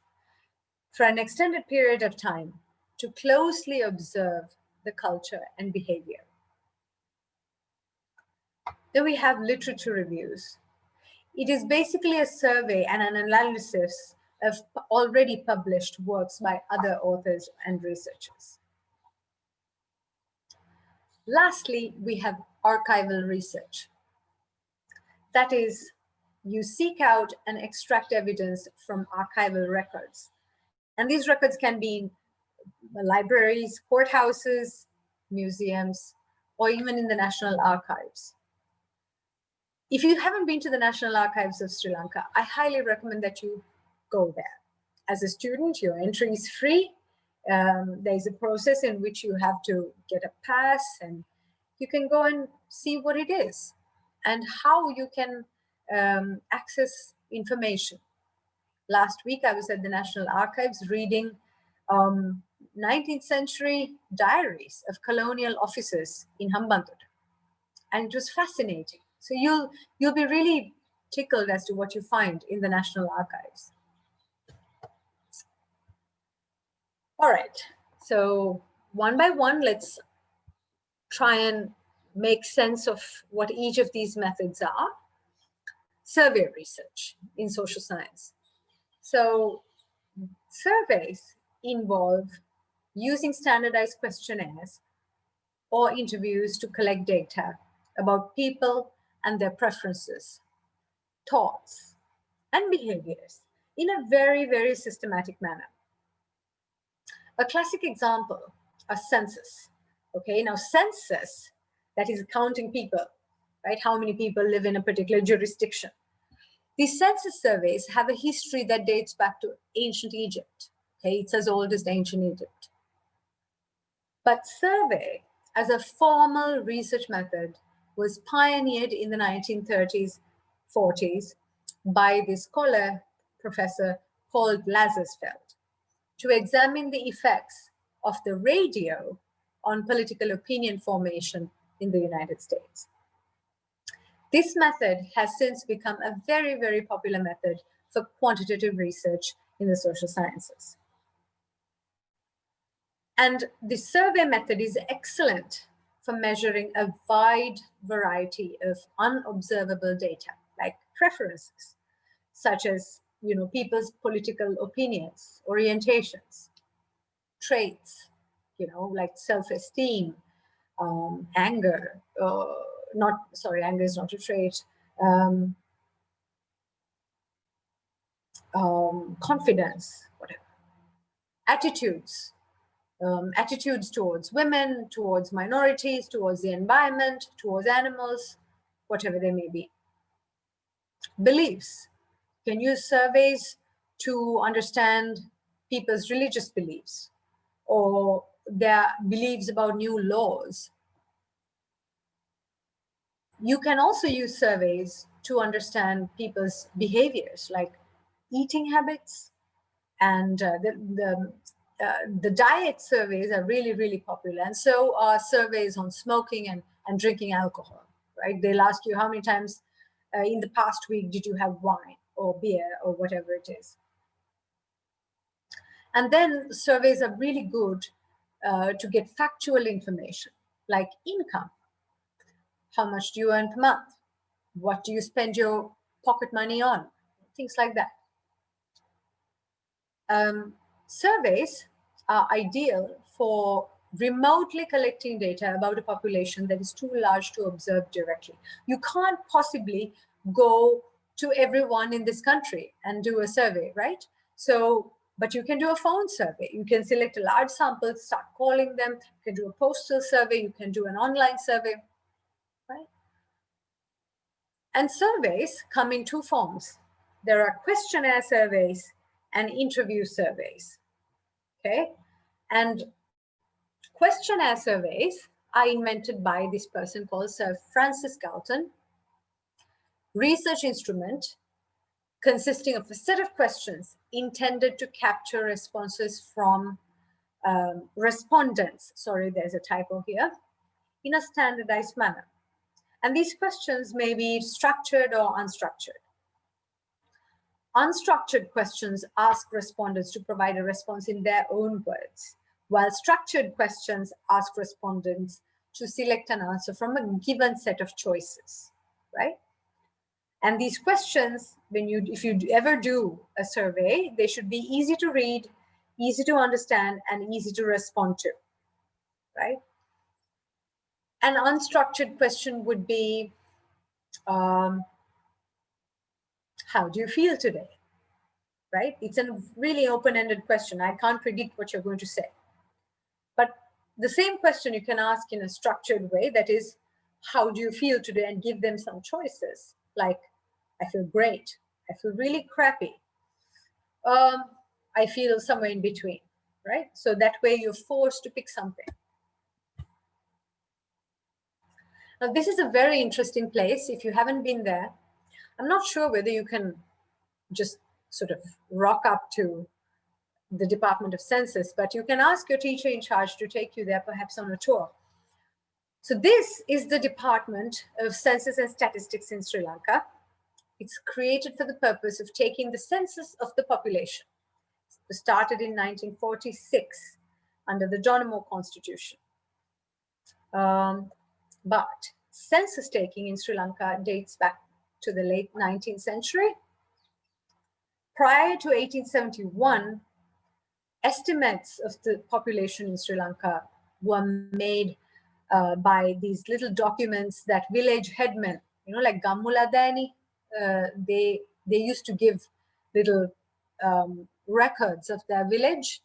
Speaker 3: for an extended period of time to closely observe the culture and behavior. Then we have literature reviews. It is basically a survey and an analysis of already published works by other authors and researchers. Lastly, we have archival research. That is, you seek out and extract evidence from archival records. And these records can be in libraries, courthouses, museums, or even in the National Archives. If you haven't been to the National Archives of Sri Lanka, I highly recommend that you go there. As a student, your entry is free. There's a process in which you have to get a pass, and you can go and see what it is and how you can access information. Last week, I was at the National Archives reading 19th century diaries of colonial officers in Hambantota, and it was fascinating. So you'll be really tickled as to what you find in the National Archives. All right, so one by one, let's try and make sense of what each of these methods are. Survey research in social science. So surveys involve using standardized questionnaires or interviews to collect data about people and their preferences, thoughts, and behaviors in a very, very systematic manner. A classic example, a census. Okay, now census, that is counting people, right? How many people live in a particular jurisdiction. These census surveys have a history that dates back to ancient Egypt. Okay, it's as old as ancient Egypt. But survey as a formal research method was pioneered in the 1930s, 40s by this scholar, professor called Lazarsfeld, to examine the effects of the radio on political opinion formation in the United States. This method has since become a very, very popular method for quantitative research in the social sciences. And the survey method is excellent for measuring a wide variety of unobservable data, like preferences, such as people's political opinions, orientations, traits, like self-esteem, anger, anger is not a trait, confidence, whatever, attitudes, attitudes towards women, towards minorities, towards the environment, towards animals, whatever they may be. Beliefs. You can use surveys to understand people's religious beliefs or their beliefs about new laws. You can also use surveys to understand people's behaviors, like eating habits, and the diet surveys are really, really popular. And so are surveys on smoking and drinking alcohol, right? They'll ask you how many times in the past week did you have wine or beer or whatever it is. And then surveys are really good to get factual information, like income. How much do you earn per month? What do you spend your pocket money on? Things like that. Surveys are ideal for remotely collecting data about a population that is too large to observe directly. You can't possibly go to everyone in this country and do a survey, right? So, but you can do a phone survey. You can select a large sample, start calling them. You can do a postal survey. You can do an online survey, right? And surveys come in two forms. There are questionnaire surveys and interview surveys. Okay, and questionnaire surveys are invented by this person called Sir Francis Galton. Research instrument consisting of a set of questions intended to capture responses from respondents. Sorry, there's a typo here. In a standardized manner. And these questions may be structured or unstructured. Unstructured questions ask respondents to provide a response in their own words, while structured questions ask respondents to select an answer from a given set of choices, right? And these questions, if you ever do a survey, they should be easy to read, easy to understand, and easy to respond to, right? An unstructured question would be, how do you feel today? Right? It's a really open-ended question. I can't predict what you're going to say. But the same question you can ask in a structured way, that is, how do you feel today? And give them some choices, like, I feel great, I feel really crappy, I feel somewhere in between, right? So that way you're forced to pick something. Now, this is a very interesting place. If you haven't been there, I'm not sure whether you can just sort of rock up to the Department of Census, but you can ask your teacher in charge to take you there, perhaps on a tour. So this is the Department of Census and Statistics in Sri Lanka. It's created for the purpose of taking the census of the population. was started in 1946 under the John Moore Constitution. But census taking in Sri Lanka dates back to the late 19th century. Prior to 1871, estimates of the population in Sri Lanka were made by these little documents that village headmen, like Gammuladani, they used to give little records of their village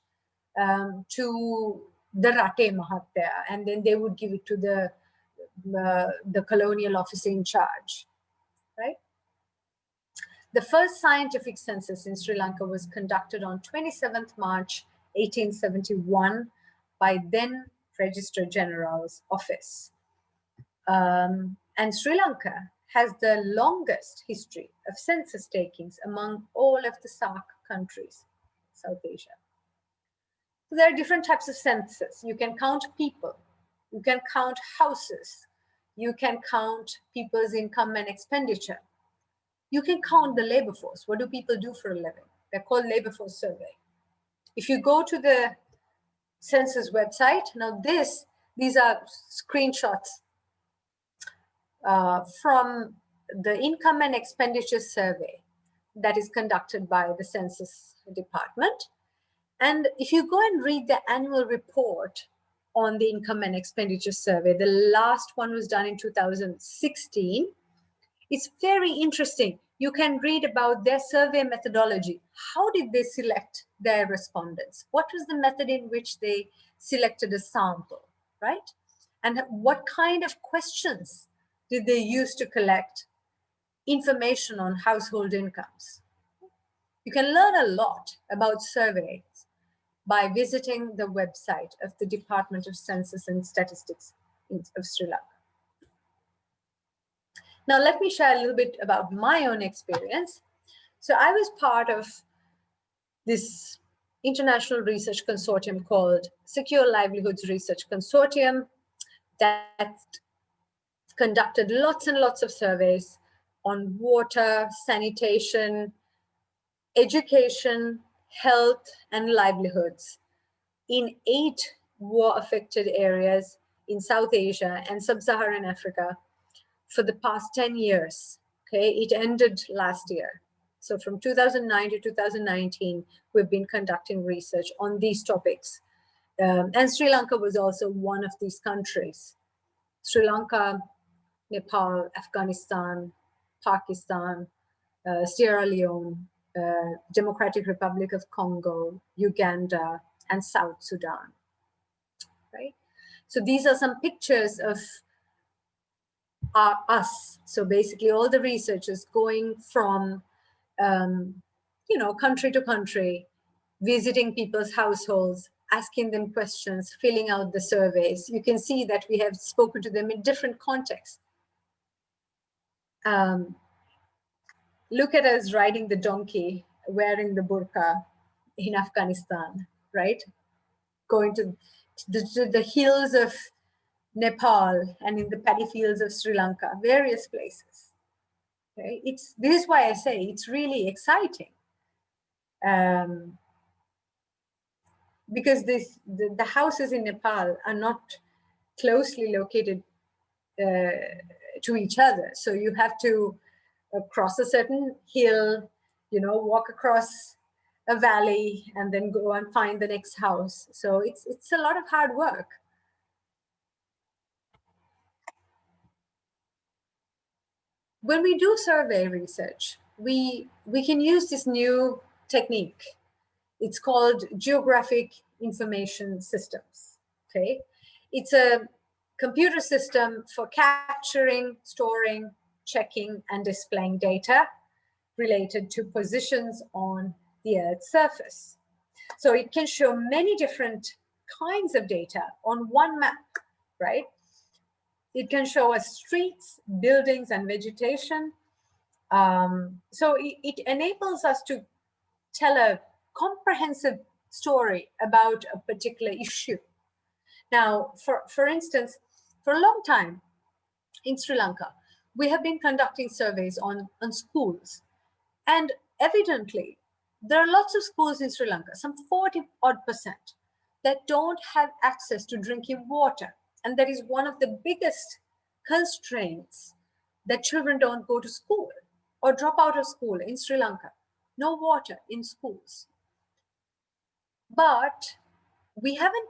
Speaker 3: to the Rate Mahatya, and then they would give it to the colonial officer in charge, right? The first scientific census in Sri Lanka was conducted on 27th March 1871 by then Registrar General's office. And Sri Lanka has the longest history of census takings among all of the SAARC countries, South Asia. So there are different types of census. You can count people, you can count houses, you can count people's income and expenditure. You can count the labor force. What do people do for a living? They're called labor force survey. If you go to the census website, now these are screenshots from the income and expenditure survey that is conducted by the census department. And if you go and read the annual report on the income and expenditure survey, the last one was done in 2016. It's very interesting. You can read about their survey methodology. How did they select their respondents? What was the method in which they selected a sample, right? And what kind of questions did they use to collect information on household incomes? You can learn a lot about surveys by visiting the website of the Department of Census and Statistics of Sri Lanka. Now, let me share a little bit about my own experience. So I was part of this international research consortium called Secure Livelihoods Research Consortium that conducted lots and lots of surveys on water, sanitation, education, health, and livelihoods in 8 war-affected areas in South Asia and Sub-Saharan Africa for the past 10 years. Okay, it ended last year. So from 2009 to 2019, we've been conducting research on these topics. And Sri Lanka was also one of these countries. Sri Lanka, Nepal, Afghanistan, Pakistan, Sierra Leone, Democratic Republic of Congo, Uganda, and South Sudan, right? So these are some pictures of us. So basically all the researchers going from, country to country, visiting people's households, asking them questions, filling out the surveys. You can see that we have spoken to them in different contexts. Look at us riding the donkey, wearing the burqa in Afghanistan, right? Going to the hills of Nepal and in the paddy fields of Sri Lanka, various places. Okay? This is why I say it's really exciting. Because the houses in Nepal are not closely located to each other. So you have to cross a certain hill, walk across a valley and then go and find the next house. So it's a lot of hard work. When we do survey research, we can use this new technique. It's called geographic information systems, okay? It's a computer system for capturing, storing, checking, and displaying data related to positions on the Earth's surface. So it can show many different kinds of data on one map, right? It can show us streets, buildings, and vegetation. So it enables us to tell a comprehensive story about a particular issue. Now, for instance, for a long time in Sri Lanka, we have been conducting surveys on schools. And evidently, There are lots of schools in Sri Lanka, some 40-odd%, that don't have access to drinking water. And that is one of the biggest constraints, that children don't go to school or drop out of school in Sri Lanka. No water in schools. But we haven't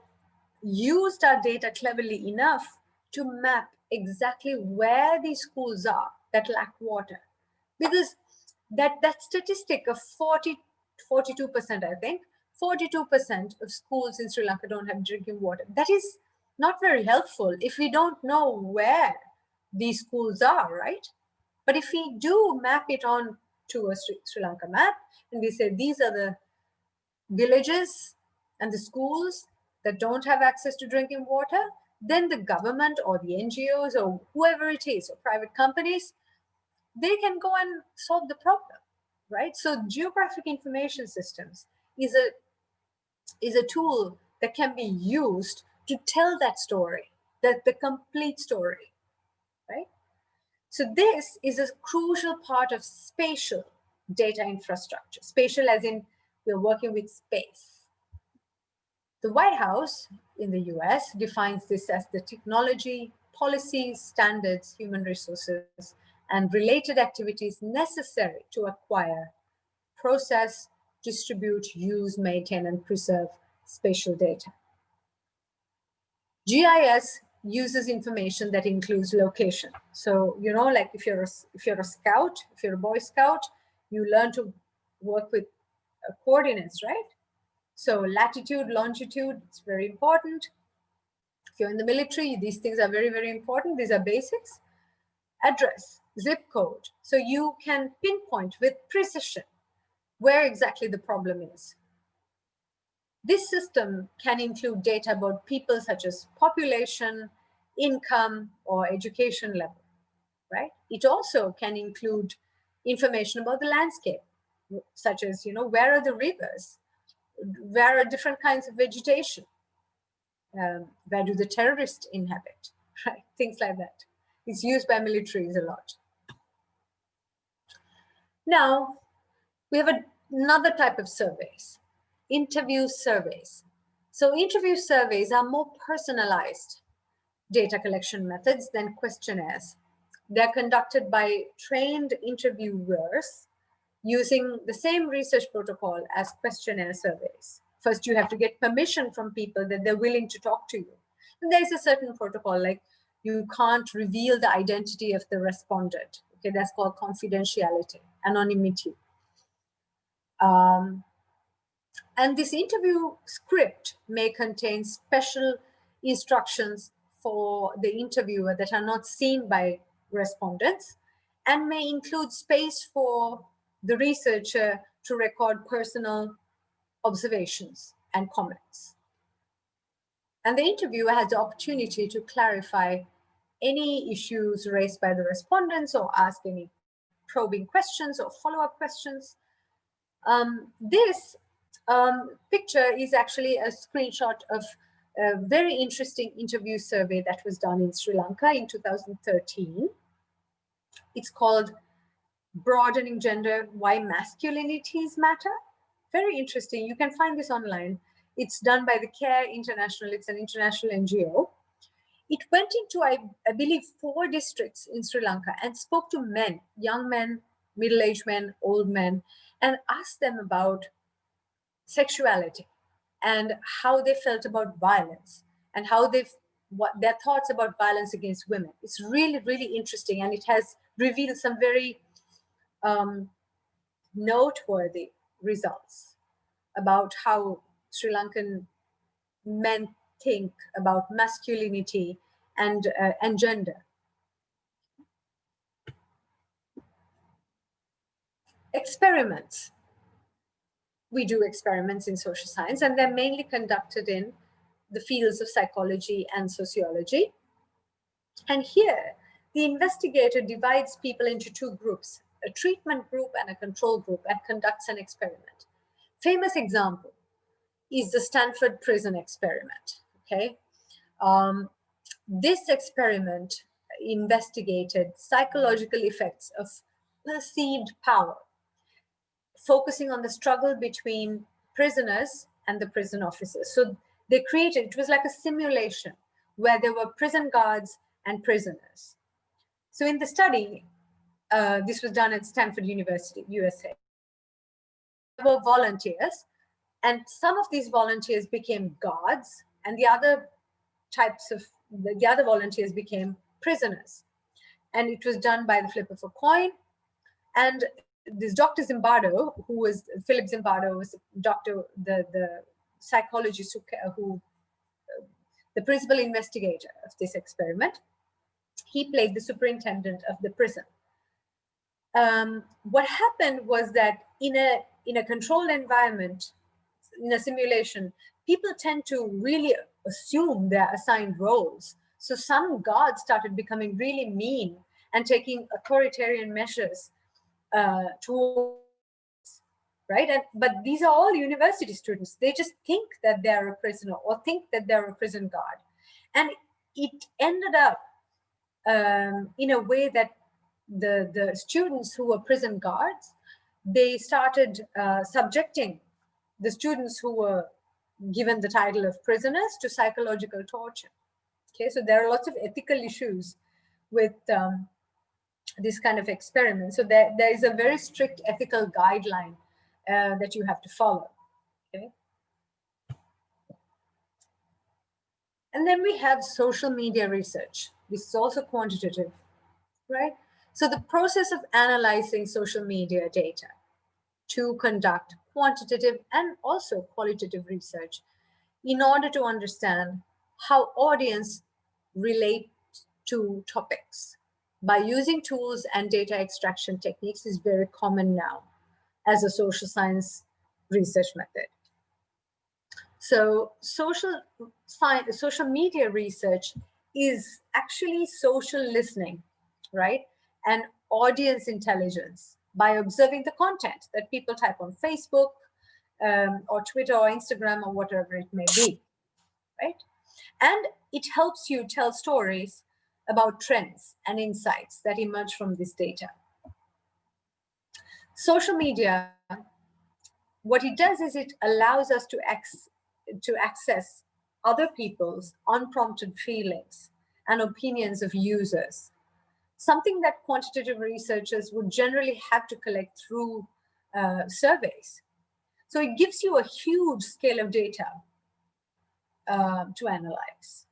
Speaker 3: used our data cleverly enough to map exactly where these schools are that lack water. Because that statistic of 42%, I think, 42% of schools in Sri Lanka don't have drinking water. That is not very helpful if we don't know where these schools are, right? But if we do map it on to a Sri Lanka map, and we say these are the villages and the schools that don't have access to drinking water, then the government or the NGOs or whoever it is, or private companies, they can go and solve the problem, right? So geographic information systems is a tool that can be used to tell that story, that the complete story, right? So this is a crucial part of spatial data infrastructure. Spatial as in we're working with space. The White House in the US defines this as the technology, policies, standards, human resources, and related activities necessary to acquire, process, distribute, use, maintain, and preserve spatial data. GIS uses information that includes location. So, like if you're a scout, if you're a Boy Scout, you learn to work with coordinates, right? So latitude, longitude, it's very important. If you're in the military, these things are very, very important. These are basics. Address, zip code. So you can pinpoint with precision where exactly the problem is. This system can include data about people such as population, income, or education level, right? It also can include information about the landscape, such as, where are the rivers? Where are different kinds of vegetation? Where do the terrorists inhabit? Right? Things like that. It's used by militaries a lot. Now, we have another type of surveys, interview surveys. So interview surveys are more personalized data collection methods than questionnaires. They're conducted by trained interviewers using the same research protocol as questionnaire surveys. First, you have to get permission from people that they're willing to talk to you. And there's a certain protocol, like you can't reveal the identity of the respondent. Okay, that's called confidentiality, anonymity. And this interview script may contain special instructions for the interviewer that are not seen by respondents, and may include space for the researcher to record personal observations and comments. And the interviewer has the opportunity to clarify any issues raised by the respondents or ask any probing questions or follow-up questions. This picture is actually a screenshot of a very interesting interview survey that was done in Sri Lanka in 2013. It's called Broadening Gender, Why Masculinities Matter. Very interesting. You can find this online. It's done by the CARE International. It's an international NGO. It went into, I believe, 4 districts in Sri Lanka and spoke to men, young men, middle-aged men, old men, and asked them about sexuality and how they felt about violence and what their thoughts about violence against women. It's really, really interesting, and it has revealed some very noteworthy results about how Sri Lankan men think about masculinity and gender. Experiments. We do experiments in social science, and they're mainly conducted in the fields of psychology and sociology. And here, the investigator divides people into 2 groups, a treatment group and a control group, and conducts an experiment. Famous example is the Stanford prison experiment. Okay, this experiment investigated psychological effects of perceived power. focusing on the struggle between prisoners and the prison officers. So they created, it was like a simulation where there were prison guards and prisoners. So in the study, this was done at Stanford University, USA. There were volunteers, and some of these volunteers became guards, and the other volunteers became prisoners. And it was done by the flip of a coin. And this Dr. Zimbardo, who was Philip Zimbardo, was the psychologist who the principal investigator of this experiment. He played the superintendent of the prison. What happened was that in a controlled environment, in a simulation, people tend to really assume their assigned roles. So some guards started becoming really mean and taking authoritarian measures towards, right? But these are all university students. They just think that they're a prisoner or think that they're a prison guard. And it ended up in a way that the students who were prison guards, they started subjecting the students who were given the title of prisoners to psychological torture. Okay, so there are lots of ethical issues with this kind of experiment. So there is a very strict ethical guideline that you have to follow. Okay. And then we have social media research. This is also quantitative, right? So the process of analyzing social media data to conduct quantitative and also qualitative research in order to understand how audience relate to topics by using tools and data extraction techniques is very common now as a social science research method. So social media research is actually social listening, right? And audience intelligence by observing the content that people type on Facebook or Twitter or Instagram or whatever it may be, right? And it helps you tell stories about trends and insights that emerge from this data. Social media, what it does is it allows us to access other people's unprompted feelings and opinions of users, something that quantitative researchers would generally have to collect through surveys. So it gives you a huge scale of data to analyze.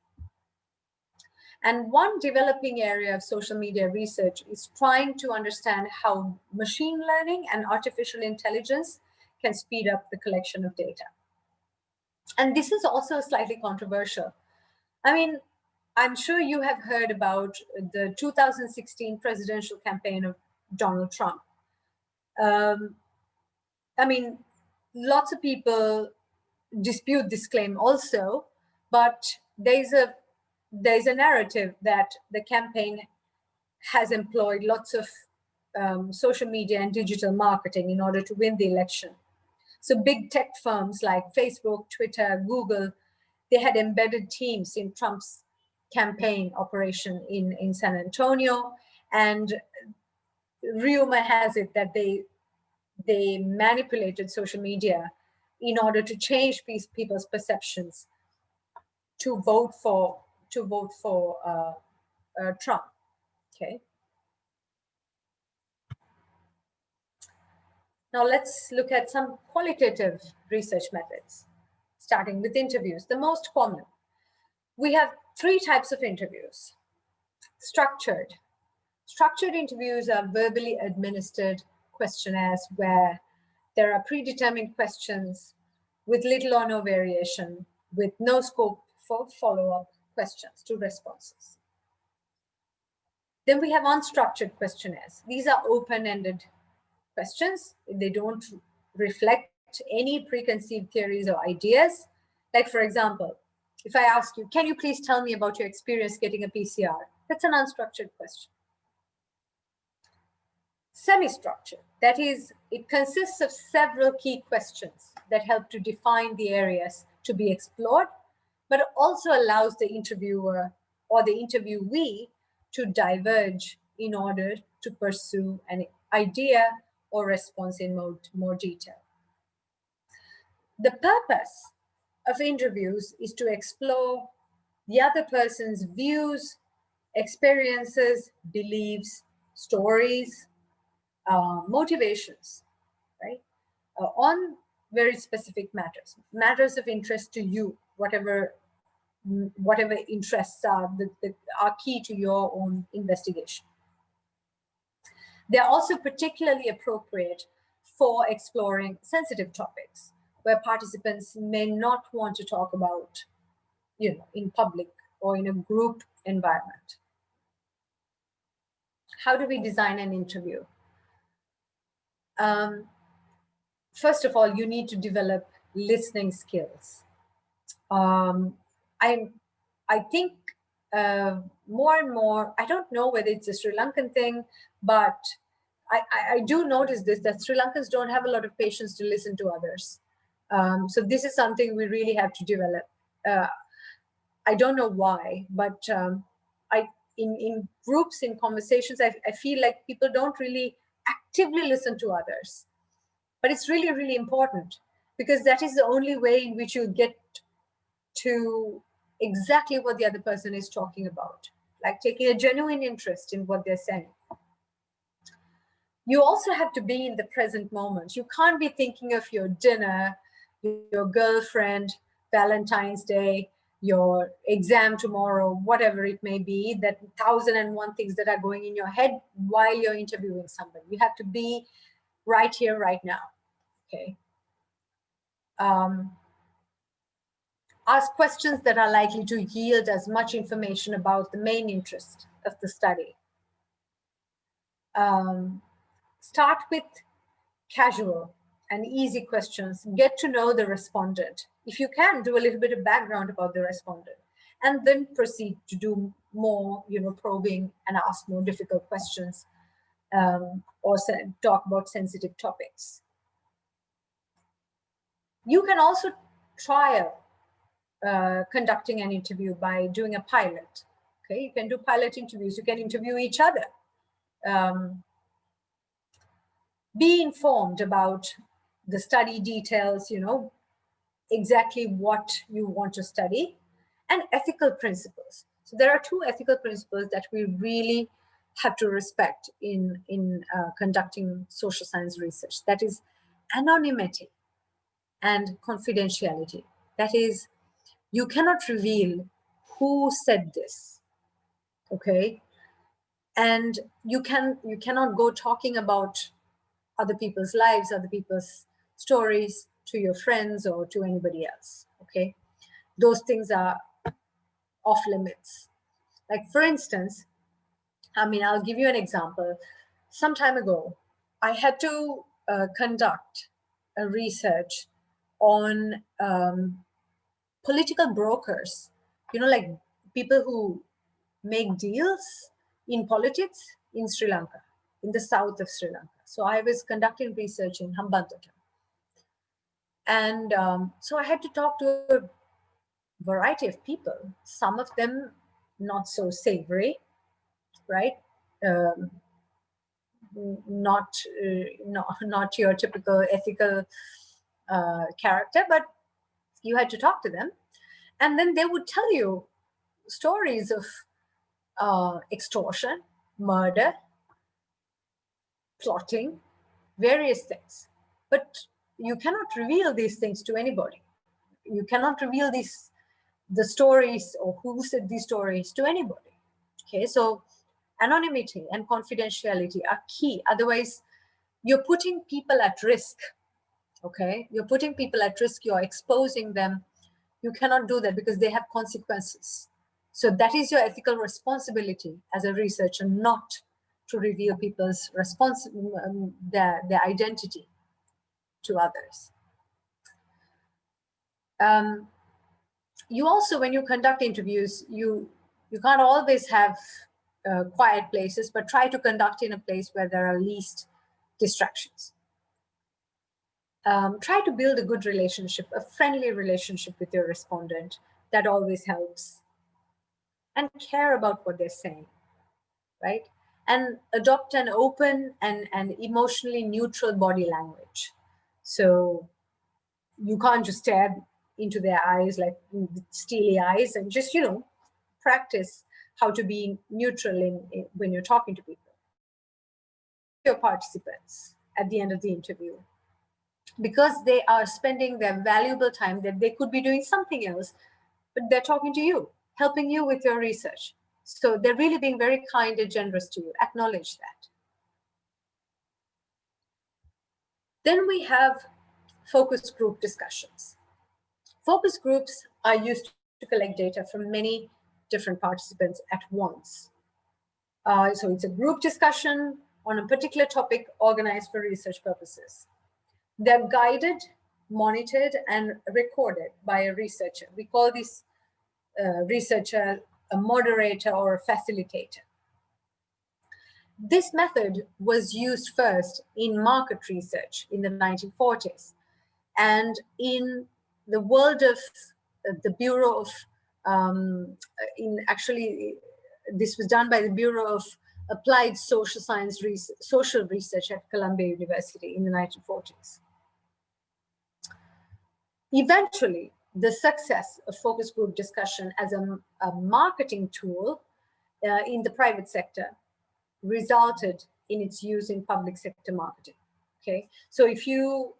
Speaker 3: And one developing area of social media research is trying to understand how machine learning and artificial intelligence can speed up the collection of data. And this is also slightly controversial. I mean, I'm sure you have heard about the 2016 presidential campaign of Donald Trump. I mean, lots of people dispute this claim also, but there's a narrative that the campaign has employed lots of social media and digital marketing in order to win the election. So big tech firms like Facebook, Twitter, Google, they had embedded teams in Trump's campaign operation in San Antonio. And rumor has it that they manipulated social media in order to change people's perceptions to vote for Trump. Okay. Now let's look at some qualitative research methods, starting with interviews. The most common. We have three types of interviews. Structured. Structured interviews are verbally administered questionnaires where there are predetermined questions with little or no variation, with no scope for follow-up questions to responses. Then we have unstructured questionnaires. These are open-ended questions. They don't reflect any preconceived theories or ideas. Like, for example, if I ask you, can you please tell me about your experience getting a PCR? That's an unstructured question. Semi-structured, that is, it consists of several key questions that help to define the areas to be explored, but also allows the interviewer or the interviewee to diverge in order to pursue an idea or response in more detail. The purpose of interviews is to explore the other person's views, experiences, beliefs, stories, motivations, right? On very specific matters of interest to you, whatever interests are key to your own investigation. They are also particularly appropriate for exploring sensitive topics where participants may not want to talk about, in public or in a group environment. How do we design an interview? First of all, you need to develop listening skills. I think more and more, I don't know whether it's a Sri Lankan thing, but I do notice this, that Sri Lankans don't have a lot of patience to listen to others. So this is something we really have to develop. I don't know why, but in groups, in conversations, I feel like people don't really actively listen to others. But it's really, really important, because that is the only way in which you get to exactly what the other person is talking about, like taking a genuine interest in what they're saying. You also have to be in the present moment. You can't be thinking of your dinner, your girlfriend, Valentine's Day, your exam tomorrow, whatever it may be, that 1,001 things that are going in your head while you're interviewing somebody. You have to be right here, right now. Okay. Ask questions that are likely to yield as much information about the main interest of the study. Start with casual and easy questions. Get to know the respondent. If you can, do a little bit of background about the respondent, and then proceed to do more, probing and ask more difficult questions, or talk about sensitive topics. You can also try conducting an interview by doing a pilot. Okay, you can do pilot interviews. You can interview each other. Be informed about the study details, exactly what you want to study, and ethical principles. So there are two ethical principles that we really have to respect in conducting social science research. That is anonymity and confidentiality. That is, you cannot reveal who said this, okay? And you cannot go talking about other people's lives, other people's stories to your friends or to anybody else, okay? Those things are off limits. Like, for instance, I'll give you an example. Some time ago, I had to conduct a research on political brokers, like people who make deals in politics in Sri Lanka, in the south of Sri Lanka. So I was conducting research in Hambantota. And so I had to talk to a variety of people, some of them not so savory, right? Not your typical ethical character, but you had to talk to them. And then they would tell you stories of extortion, murder, plotting, various things. But you cannot reveal these things to anybody. You cannot reveal the stories or who said these stories to anybody. Okay, so anonymity and confidentiality are key. Otherwise, you're putting people at risk. Okay, you're putting people at risk. You're exposing them. You cannot do that because they have consequences. So that is your ethical responsibility as a researcher, not to reveal people's their identity to others. You also, when you conduct interviews, you can't always have quiet places, but try to conduct in a place where there are least distractions. Try to build a good relationship, a friendly relationship with your respondent. That always helps. And care about what they're saying, right? and adopt an open and emotionally neutral body language. So you can't just stare into their eyes like with steely eyes, and just, practice how to be neutral when you're talking to people. Your participants at the end of the interview, because they are spending their valuable time that they could be doing something else, but they're talking to you, helping you with your research. So they're really being very kind and generous to you. Acknowledge that. Then we have focus group discussions. Focus groups are used to collect data from many different participants at once. So it's a group discussion on a particular topic organized for research purposes. They're guided, monitored, and recorded by a researcher. We call this researcher a moderator or a facilitator. This method was used first in market research in the 1940s, and in the world of the Bureau of, this was done by the Bureau of Applied Social Research at Columbia University in the 1940s. Eventually, the success of focus group discussion as a marketing tool in the private sector resulted in its use in public sector marketing. Okay, so if you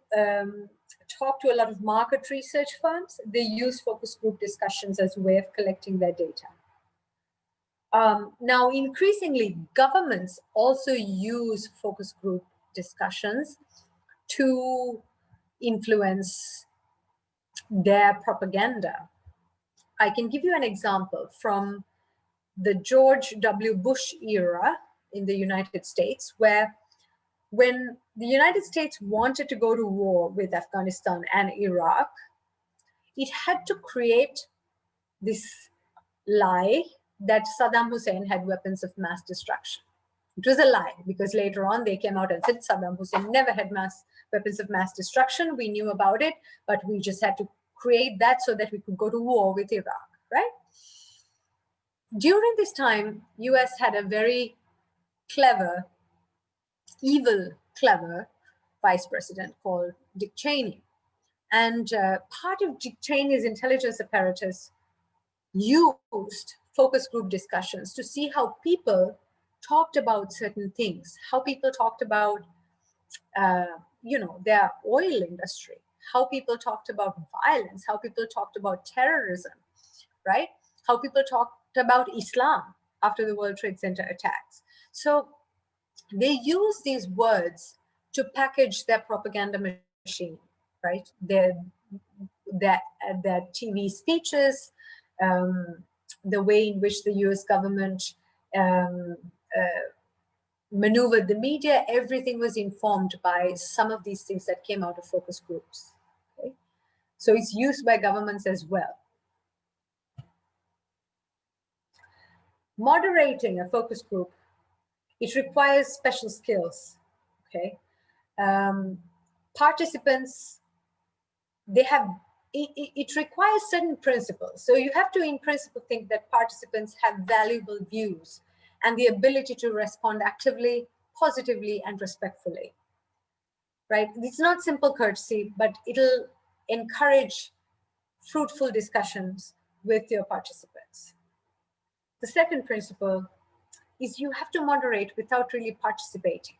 Speaker 3: talk to a lot of market research firms, they use focus group discussions as a way of collecting their data. Now, increasingly, governments also use focus group discussions to influence their propaganda. I can give you an example from the George W. Bush era in the United States, where when the United States wanted to go to war with Afghanistan and Iraq, it had to create this lie that Saddam Hussein had weapons of mass destruction. It was a lie, because later on they came out and said Saddam Hussein never had weapons of mass destruction. We knew about it, but we just had to create that so that we could go to war with Iraq, right? During this time, US had a very clever, clever vice president called Dick Cheney. And part of Dick Cheney's intelligence apparatus used focus group discussions to see how people talked about certain things, how people talked about, their oil industry, how people talked about violence, how people talked about terrorism, right? How people talked about Islam after the World Trade Center attacks. So they use these words to package their propaganda machine, right? Their TV speeches, the way in which the US government maneuvered the media, everything was informed by some of these things that came out of focus groups. Okay? So it's used by governments as well. Moderating a focus group, it requires special skills. Okay, participants, it requires certain principles. So you have to, in principle, think that participants have valuable views and the ability to respond actively, positively, and respectfully. Right? It's not simple courtesy, but it'll encourage fruitful discussions with your participants. The second principle is you have to moderate without really participating.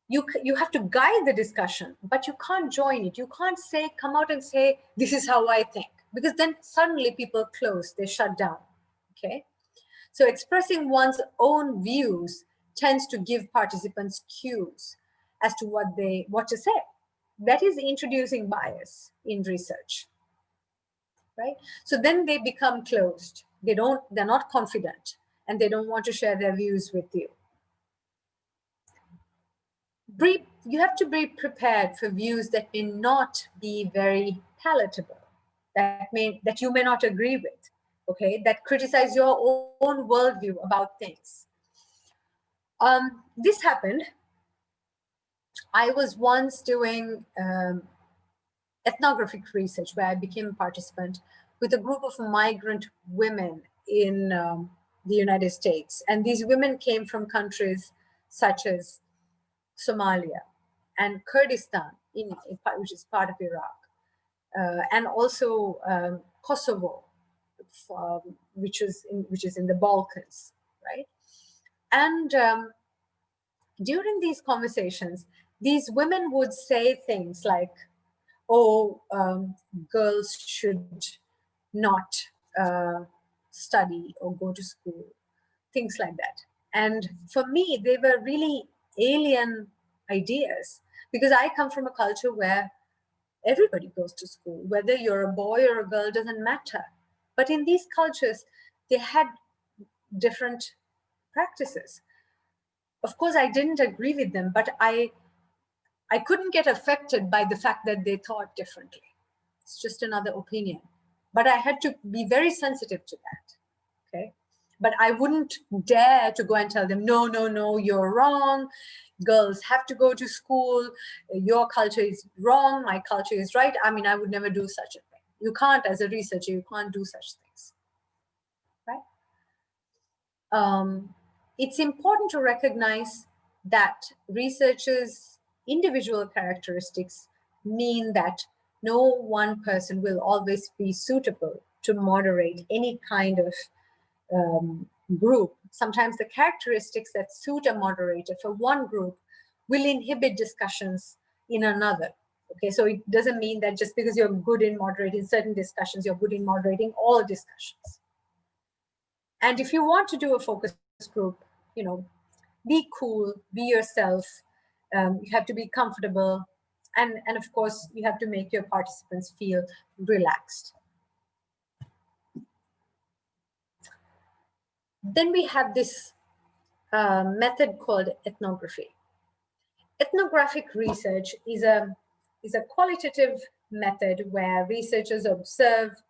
Speaker 3: You have to guide the discussion, but you can't join it. You can't come out and say, this is how I think, because then suddenly people close, they shut down, okay? So expressing one's own views tends to give participants cues as to what to say. That is introducing bias in research, right? So then they become closed. They're not confident, and they don't want to share their views with you. You have to be prepared for views that may not be very palatable, that you may not agree with, okay, that criticize your own worldview about things. This happened. I was once doing ethnographic research where I became a participant with a group of migrant women in the United States. And these women came from countries such as Somalia and Kurdistan, which is part of Iraq, and also Kosovo, which is in the Balkans, right? And during these conversations, these women would say things like, "Oh, girls should not study or go to school," things like that. And for me, they were really alien ideas, because I come from a culture where everybody goes to school, whether you're a boy or a girl, doesn't matter. But in these cultures, they had different practices. Of course, I didn't agree with them, but I couldn't get affected by the fact that they thought differently. It's just another opinion. But I had to be very sensitive to that. Okay. But I wouldn't dare to go and tell them, no, no, no, you're wrong. Girls have to go to school. Your culture is wrong. My culture is right. I mean, I would never do such a thing. You can't, as a researcher, you can't do such things. Right? It's important to recognize that researchers' individual characteristics mean that no one person will always be suitable to moderate any kind of group. Sometimes the characteristics that suit a moderator for one group will inhibit discussions in another. Okay, so it doesn't mean that just because you're good in moderating certain discussions, you're good in moderating all discussions. And if you want to do a focus group, be cool, be yourself. You have to be comfortable. And of course, you have to make your participants feel relaxed. Then we have this method called ethnography. Ethnographic research is a qualitative method where researchers observe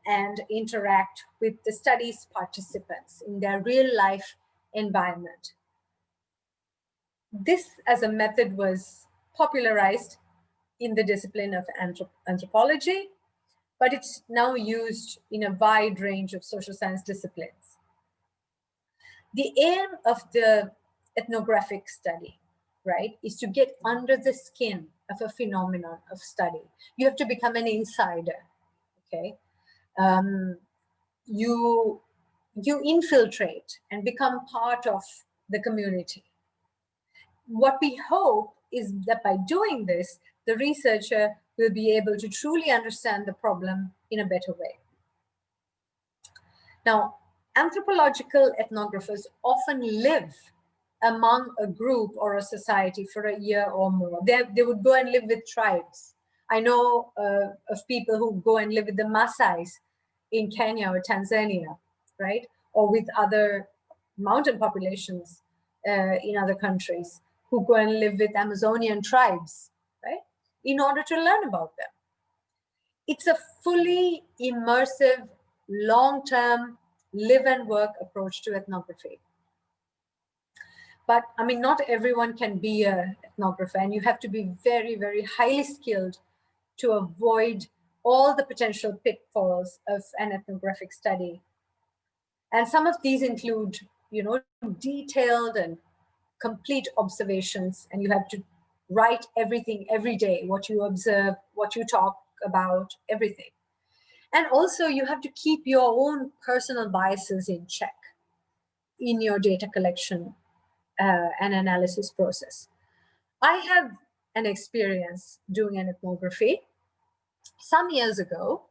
Speaker 3: and interact with the study's participants in their real life environment. This as a method was popularized in the discipline of anthropology, but it's now used in a wide range of social science disciplines. The aim of the ethnographic study, right, is to get under the skin of a phenomenon of study. You have to become an insider, okay? You infiltrate and become part of the community. What we hope is that by doing this, the researcher will be able to truly understand the problem in a better way. Now, anthropological ethnographers often live among a group or a society for a year or more. They would go and live with tribes. I know of people who go and live with the Maasais in Kenya or Tanzania, right? Or with other mountain populations in other countries, who go and live with Amazonian tribes, right? In order to learn about them. It's a fully immersive, long-term, live and work approach to ethnography. But I mean, not everyone can be an ethnographer, and you have to be very, very highly skilled to avoid all the potential pitfalls of an ethnographic study. And some of these include, detailed and complete observations, and you have to write everything every day, what you observe, what you talk about, everything. And also you have to keep your own personal biases in check in your data collection and analysis process. I have an experience doing an ethnography. Some years ago,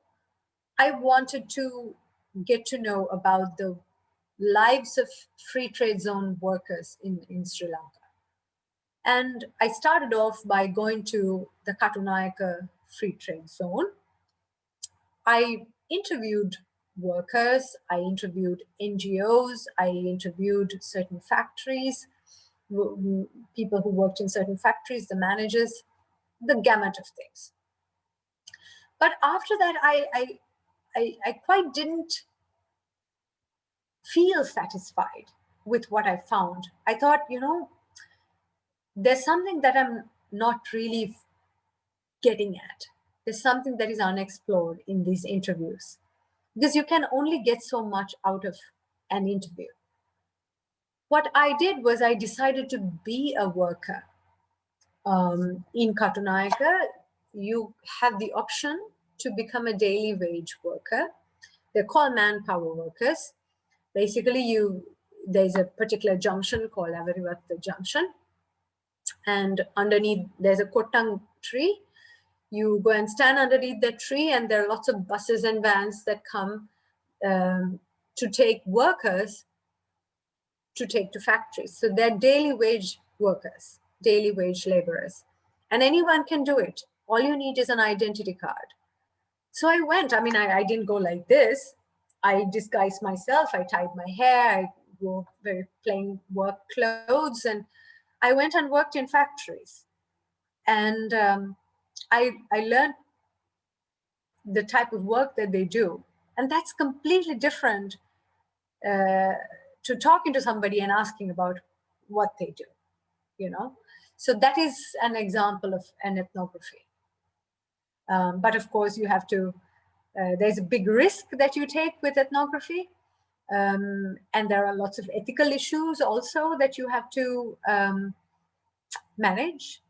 Speaker 3: I wanted to get to know about the lives of free trade zone workers in Sri Lanka. And I started off by going to the Katunayaka free trade zone. I interviewed workers, I interviewed NGOs, I interviewed certain factories, people who worked in certain factories, the managers, the gamut of things. But after that, I quite didn't feel satisfied with what I found. I thought, there's something that I'm not really getting at. There's something that is unexplored in these interviews. because you can only get so much out of an interview. What I did was I decided to be a worker. In Katunayaka, you have the option to become a daily wage worker. They're called manpower workers. Basically, there's a particular junction called Avarivatta Junction, and underneath there's a kotang tree. You go and stand underneath that tree, and there are lots of buses and vans that come to take workers to take to factories. So they're daily wage workers, daily wage laborers, and anyone can do it. All you need is an identity card. So I went. I mean, I didn't go like this. I disguised myself. I tied my hair. I wore very plain work clothes, and I went and worked in factories. And I learned the type of work that they do, and that's completely different to talking to somebody and asking about what they do, you know. So that is an example of an ethnography. But of course, you have to. There's a big risk that you take with ethnography, and there are lots of ethical issues also that you have to manage.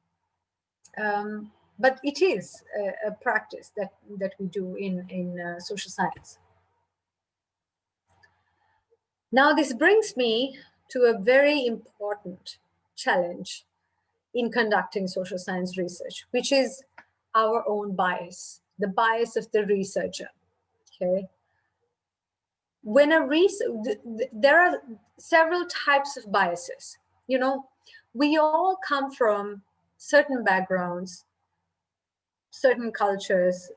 Speaker 3: But it is a practice that we do in social science. Now, this brings me to a very important challenge in conducting social science research, which is our own bias, the bias of the researcher. Okay. When there are several types of biases. You know, we all come from certain backgrounds, certain cultures,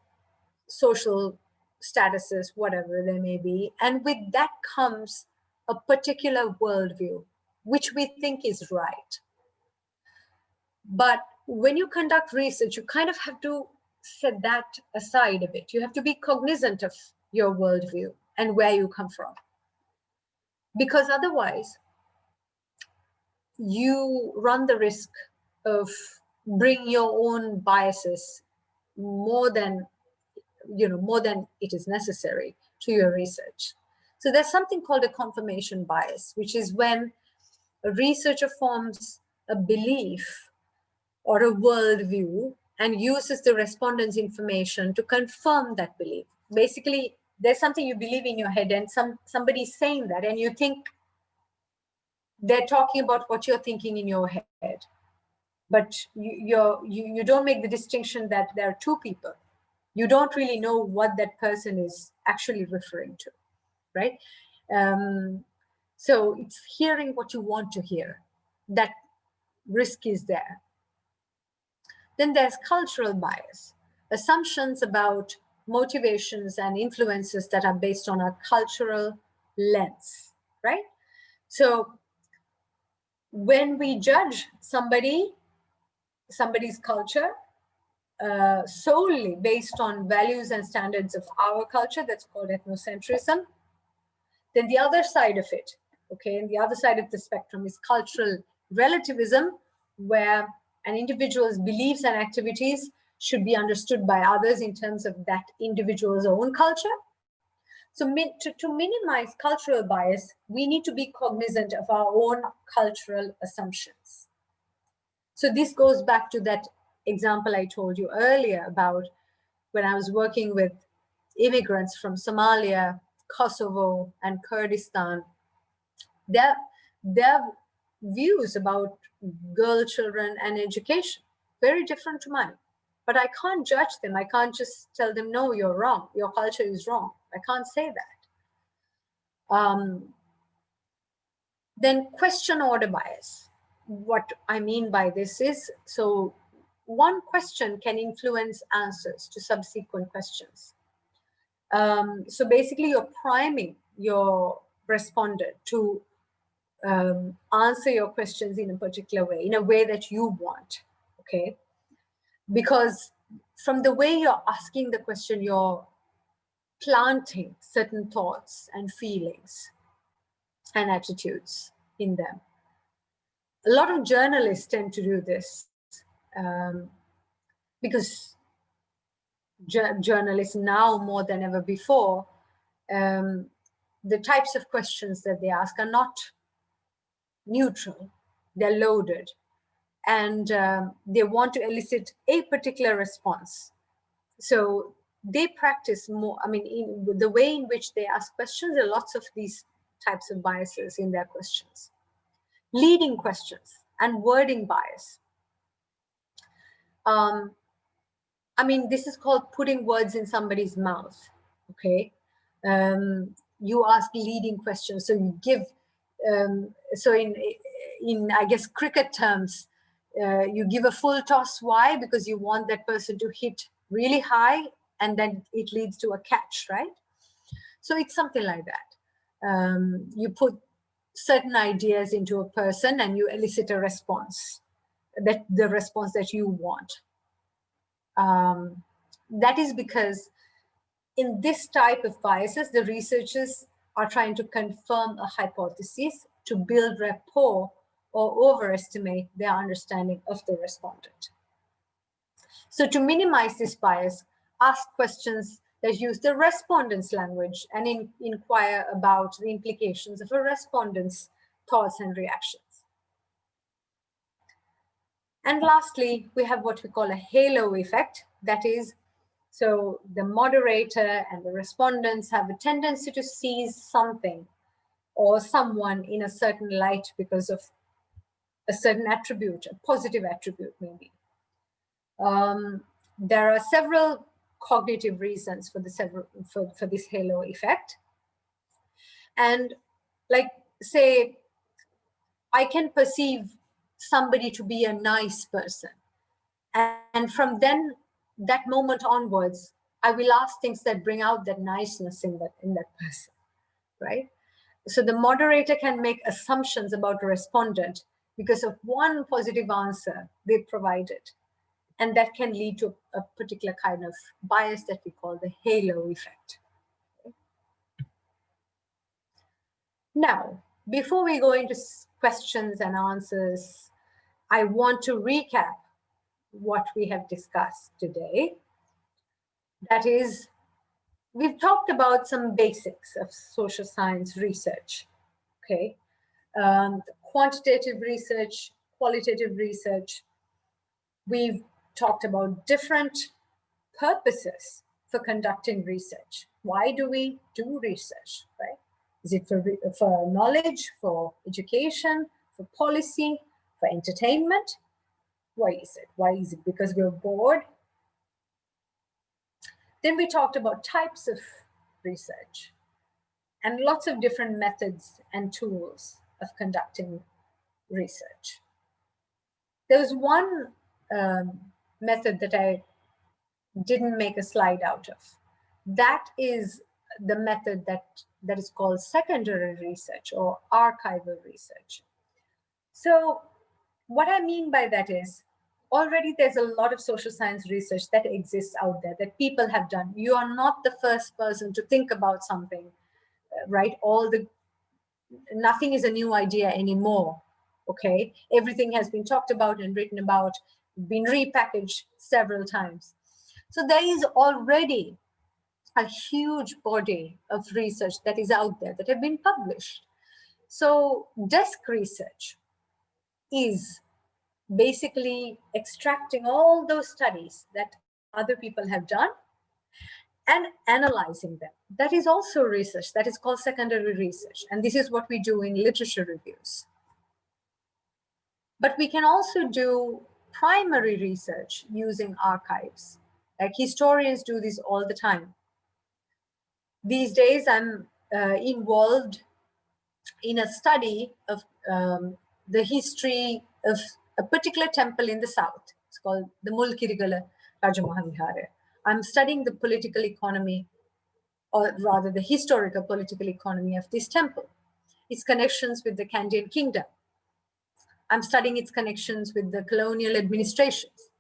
Speaker 3: social statuses, whatever they may be. And with that comes a particular worldview, which we think is right. But when you conduct research, you kind of have to set that aside a bit. You have to be cognizant of your worldview and where you come from. Because otherwise, you run the risk of bringing your own biases more than it is necessary to your research. So there's something called a confirmation bias, which is when a researcher forms a belief or a worldview and uses the respondent's information to confirm that belief. Basically, there's something you believe in your head, and somebody's saying that, and you think they're talking about what you're thinking in your head. But you don't make the distinction that there are two people. You don't really know what that person is actually referring to, right? So it's hearing what you want to hear. That risk is there. Then there's cultural bias, assumptions about motivations and influences that are based on a cultural lens, right? So when we judge somebody's culture solely based on values and standards of our culture, that's called ethnocentrism. Then the other side of it, okay, and the other side of the spectrum is cultural relativism, where an individual's beliefs and activities should be understood by others in terms of that individual's own culture. So to minimize cultural bias, we need to be cognizant of our own cultural assumptions. So this goes back to that example I told you earlier about when I was working with immigrants from Somalia, Kosovo, and Kurdistan. Their views about girl children and education, very different to mine. But I can't judge them. I can't just tell them, no, you're wrong. Your culture is wrong. I can't say that. Then question order bias. What I mean by this is, so one question can influence answers to subsequent questions. So basically, you're priming your respondent to answer your questions in a particular way, in a way that you want, okay? Because from the way you're asking the question, you're planting certain thoughts and feelings and attitudes in them. A lot of journalists tend to do this because journalists now more than ever before the types of questions that they ask are not neutral, they're loaded, and they want to elicit a particular response. So they practice more, I mean, in the way in which they ask questions, there are lots of these types of biases in their questions. Leading questions and wording bias. I mean, this is called putting words in somebody's mouth, okay? You ask leading questions, so you give, so in I guess, cricket terms, you give a full toss. Why? Because you want that person to hit really high, and then it leads to a catch, right? So it's something like that. You put certain ideas into a person and you elicit a response, that the response that you want. That is because in this type of biases, the researchers are trying to confirm a hypothesis to build rapport or overestimate their understanding of the respondent. So to minimize this bias, ask questions that use the respondent's language and inquire about the implications of a respondent's thoughts and reactions. And lastly, we have what we call a halo effect. That is, so the moderator and the respondents have a tendency to see something or someone in a certain light because of a certain attribute, a positive attribute maybe. There are several cognitive reasons for this halo effect. And like, say, I can perceive somebody to be a nice person. And from then, that moment onwards, I will ask things that bring out that niceness in that person, right? So the moderator can make assumptions about a respondent because of one positive answer they provided. And that can lead to a particular kind of bias that we call the halo effect. Now, before we go into questions and answers, I want to recap what we have discussed today. That is, we've talked about some basics of social science research, okay? Quantitative research, qualitative research. We've talked about different purposes for conducting research. Why do we do research, right? Is it for knowledge, for education, for policy, for entertainment? Why is it? Why is it? Because we're bored? Then we talked about types of research and lots of different methods and tools of conducting research. There was one method that I didn't make a slide out of. That is the method that is called secondary research or archival research. So what I mean by that is, already there's a lot of social science research that exists out there that people have done. You are not the first person to think about something, right? Nothing is a new idea anymore, okay? Everything has been talked about and written about, been repackaged several times. So there is already a huge body of research that is out there that have been published. So desk research is basically extracting all those studies that other people have done and analyzing them. That is also research. That is called secondary research. And this is what we do in literature reviews. But we can also do primary research using archives. Like historians do this all the time. These days, I'm involved in a study of the history of a particular temple in the south. It's called the Mulkirigala Rajamahawihara. I'm studying the political economy, or rather the historical political economy of this temple, its connections with the Kandyan kingdom. I'm studying its connections with the colonial administrations.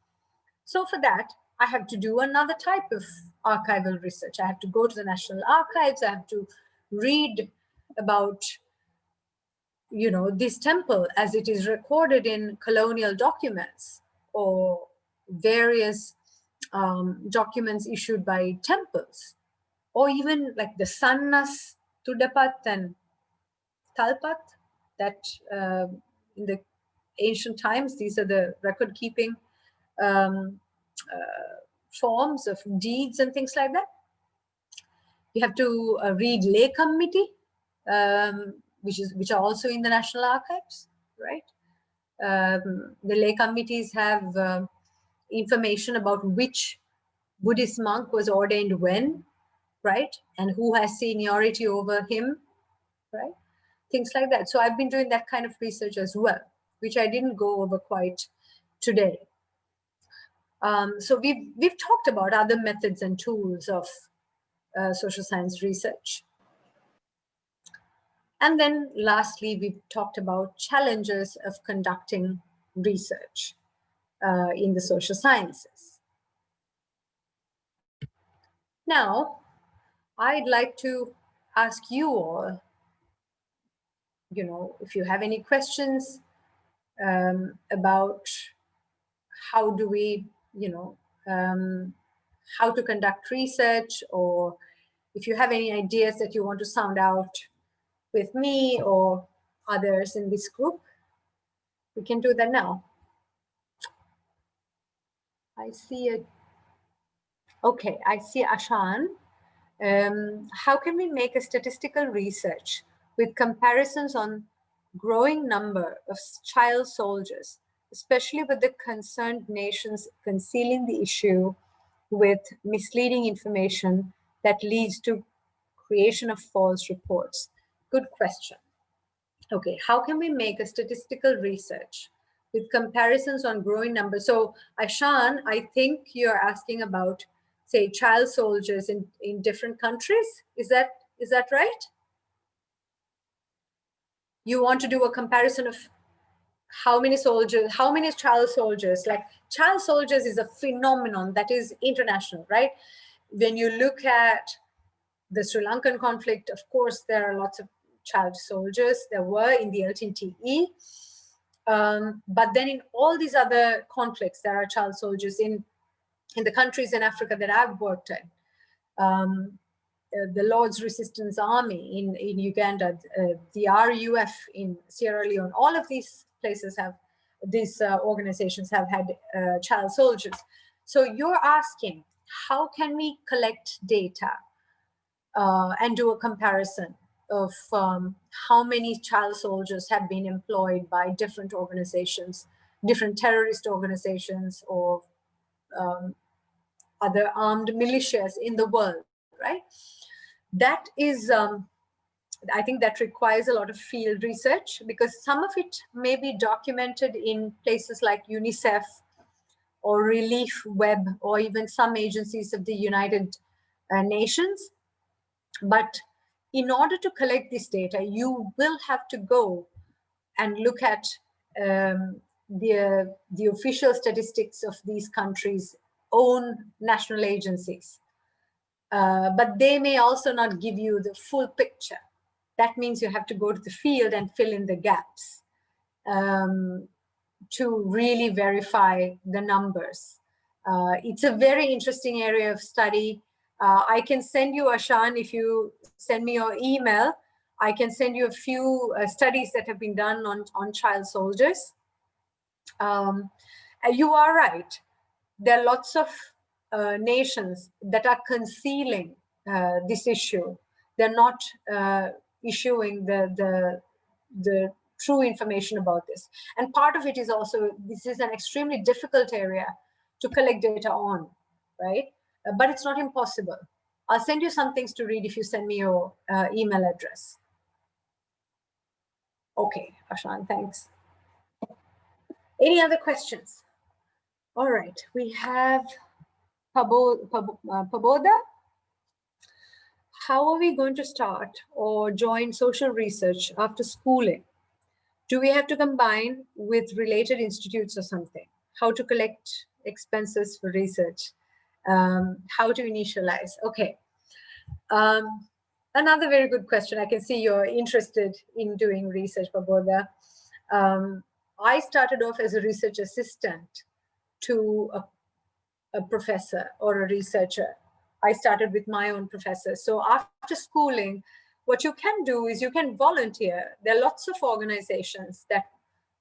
Speaker 3: So for that, I have to do another type of archival research. I have to go to the National Archives. I have to read about, you know, this temple as it is recorded in colonial documents or various documents issued by temples or even like the Sannas, Tudapat, and Talpat, that in the ancient times, these are the record keeping um, forms of deeds and things like that. You have to read lay committee, which are also in the National Archives, right? The lay committees have information about which Buddhist monk was ordained when, right? And who has seniority over him, right? Things like that. So I've been doing that kind of research as well, which I didn't go over quite today. So we've talked about other methods and tools of social science research. And then lastly, we've talked about challenges of conducting research in the social sciences. Now, I'd like to ask you all, if you have any questions about how do we, how to conduct research, or if you have any ideas that you want to sound out with me or others in this group, we can do that now. I see it. Okay, I see Ashan. How can we make a statistical research with comparisons on growing number of child soldiers, especially with the concerned nations concealing the issue with misleading information that leads to creation of false reports? Good question. Okay, how can we make a statistical research with comparisons on growing numbers? So Ashan, I think you're asking about, say, child soldiers in different countries. Is that right? You want to do a comparison of how many child soldiers, like child soldiers is a phenomenon that is international, right? When you look at the Sri Lankan conflict, of course, there are lots of child soldiers. There were in the LTTE. But then in all these other conflicts, there are child soldiers in the countries in Africa that I've worked in. The Lord's Resistance Army in Uganda, the RUF in Sierra Leone, all of these places these organizations have had child soldiers. So you're asking, how can we collect data and do a comparison of how many child soldiers have been employed by different organizations, different terrorist organizations, or other armed militias in the world, right? That is, I think that requires a lot of field research, because some of it may be documented in places like UNICEF or Relief Web, or even some agencies of the United Nations. But in order to collect this data, you will have to go and look at the official statistics of these countries' own national agencies. But they may also not give you the full picture. That means you have to go to the field and fill in the gaps to really verify the numbers. It's a very interesting area of study. I can send you, Ashan, if you send me your email, I can send you a few studies that have been done on child soldiers. You are right. There are lots of nations that are concealing this issue. They're not issuing the true information about this. And part of it is also, this is an extremely difficult area to collect data on, right? But it's not impossible. I'll send you some things to read if you send me your email address. Okay, Ashan, thanks. Any other questions? All right, we have Paboda. How are we going to start or join social research after schooling? Do we have to combine with related institutes or something? How to collect expenses for research? How to initialize? Okay. Another very good question. I can see you're interested in doing research, Paboda. I started off as a research assistant to a professor or a researcher I started with my own professors. So after schooling, what you can do is you can volunteer. There are lots of organizations that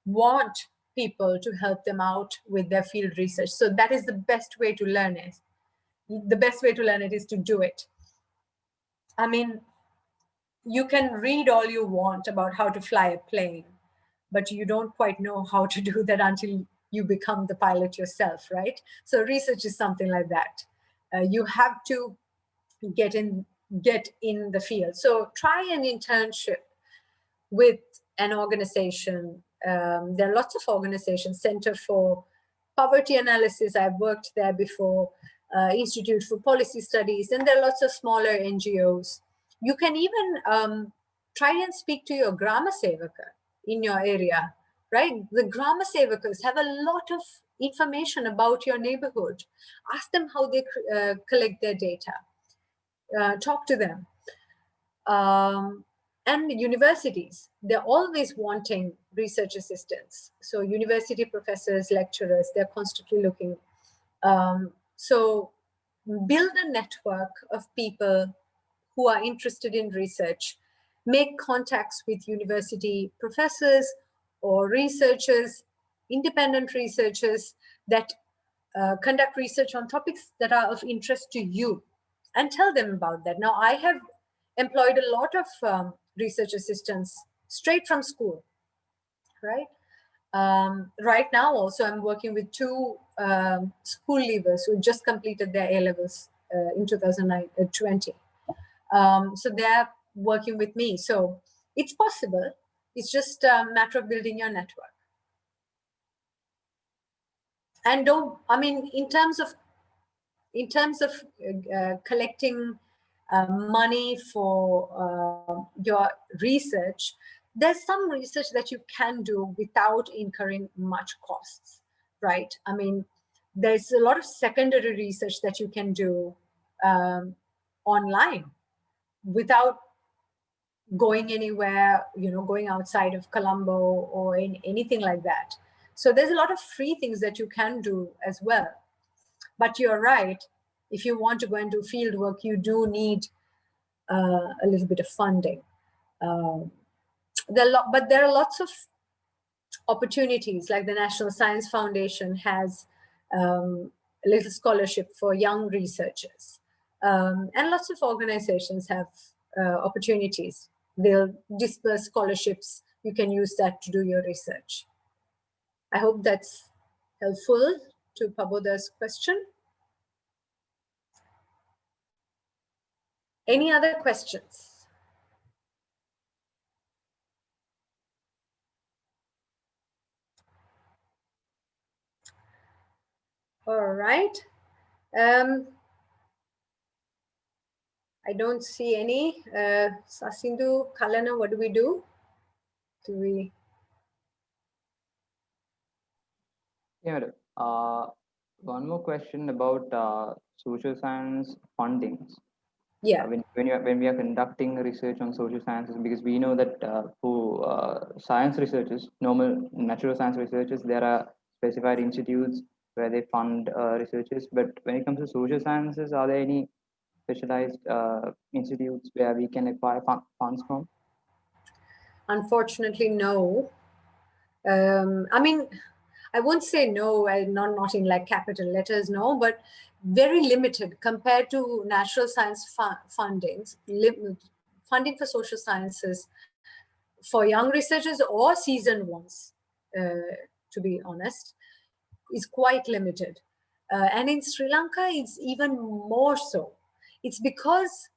Speaker 3: want people to help them out with their field research. So that is the best way to learn it. The best way to learn it is to do it. I mean, you can read all you want about how to fly a plane, but you don't quite know how to do that until you become the pilot yourself, right? So research is something like that. You have to get in the field. So try an internship with an organization. There are lots of organizations. Center for Poverty Analysis, I've worked there before. Institute for Policy Studies, and there are lots of smaller NGOs. You can even try and speak to your Grama Sevaka in your area, right? The Grama Sevakas have a lot of information about your neighborhood. Ask them how they collect their data. Talk to them. And universities, they're always wanting research assistants. So university professors, lecturers, they're constantly looking. So build a network of people who are interested in research. Make contacts with university professors or researchers, independent researchers that conduct research on topics that are of interest to you, and tell them about that. Now, I have employed a lot of research assistants straight from school, right? Right now, also, I'm working with two school leavers who just completed their A-levels in 2020. So they're working with me. So it's possible. It's just a matter of building your network. And don't, I mean, in terms of collecting money for your research, there's some research that you can do without incurring much costs, right? I mean, there's a lot of secondary research that you can do online without going anywhere, going outside of Colombo or anything like that. So there's a lot of free things that you can do as well. But you're right. If you want to go and do field work, you do need a little bit of funding. But there are lots of opportunities, like the National Science Foundation has a little scholarship for young researchers. And lots of organizations have opportunities. They'll disperse scholarships. You can use that to do your research. I hope that's helpful to Paboda's question. Any other questions? All right. I don't see any. Sasindu, Kalana, what do we do?
Speaker 2: Yeah, one more question about social science fundings.
Speaker 3: Yeah.
Speaker 2: When we are conducting research on social sciences, because we know that for science researchers, normal natural science researchers, there are specified institutes where they fund researchers. But when it comes to social sciences, are there any specialized institutes where we can acquire funds from?
Speaker 3: Unfortunately, no. I mean, I won't say no, not in like capital letters, no, but very limited compared to natural science fundings. Funding for social sciences for young researchers or seasoned ones, to be honest, is quite limited. And in Sri Lanka, it's even more so. It's because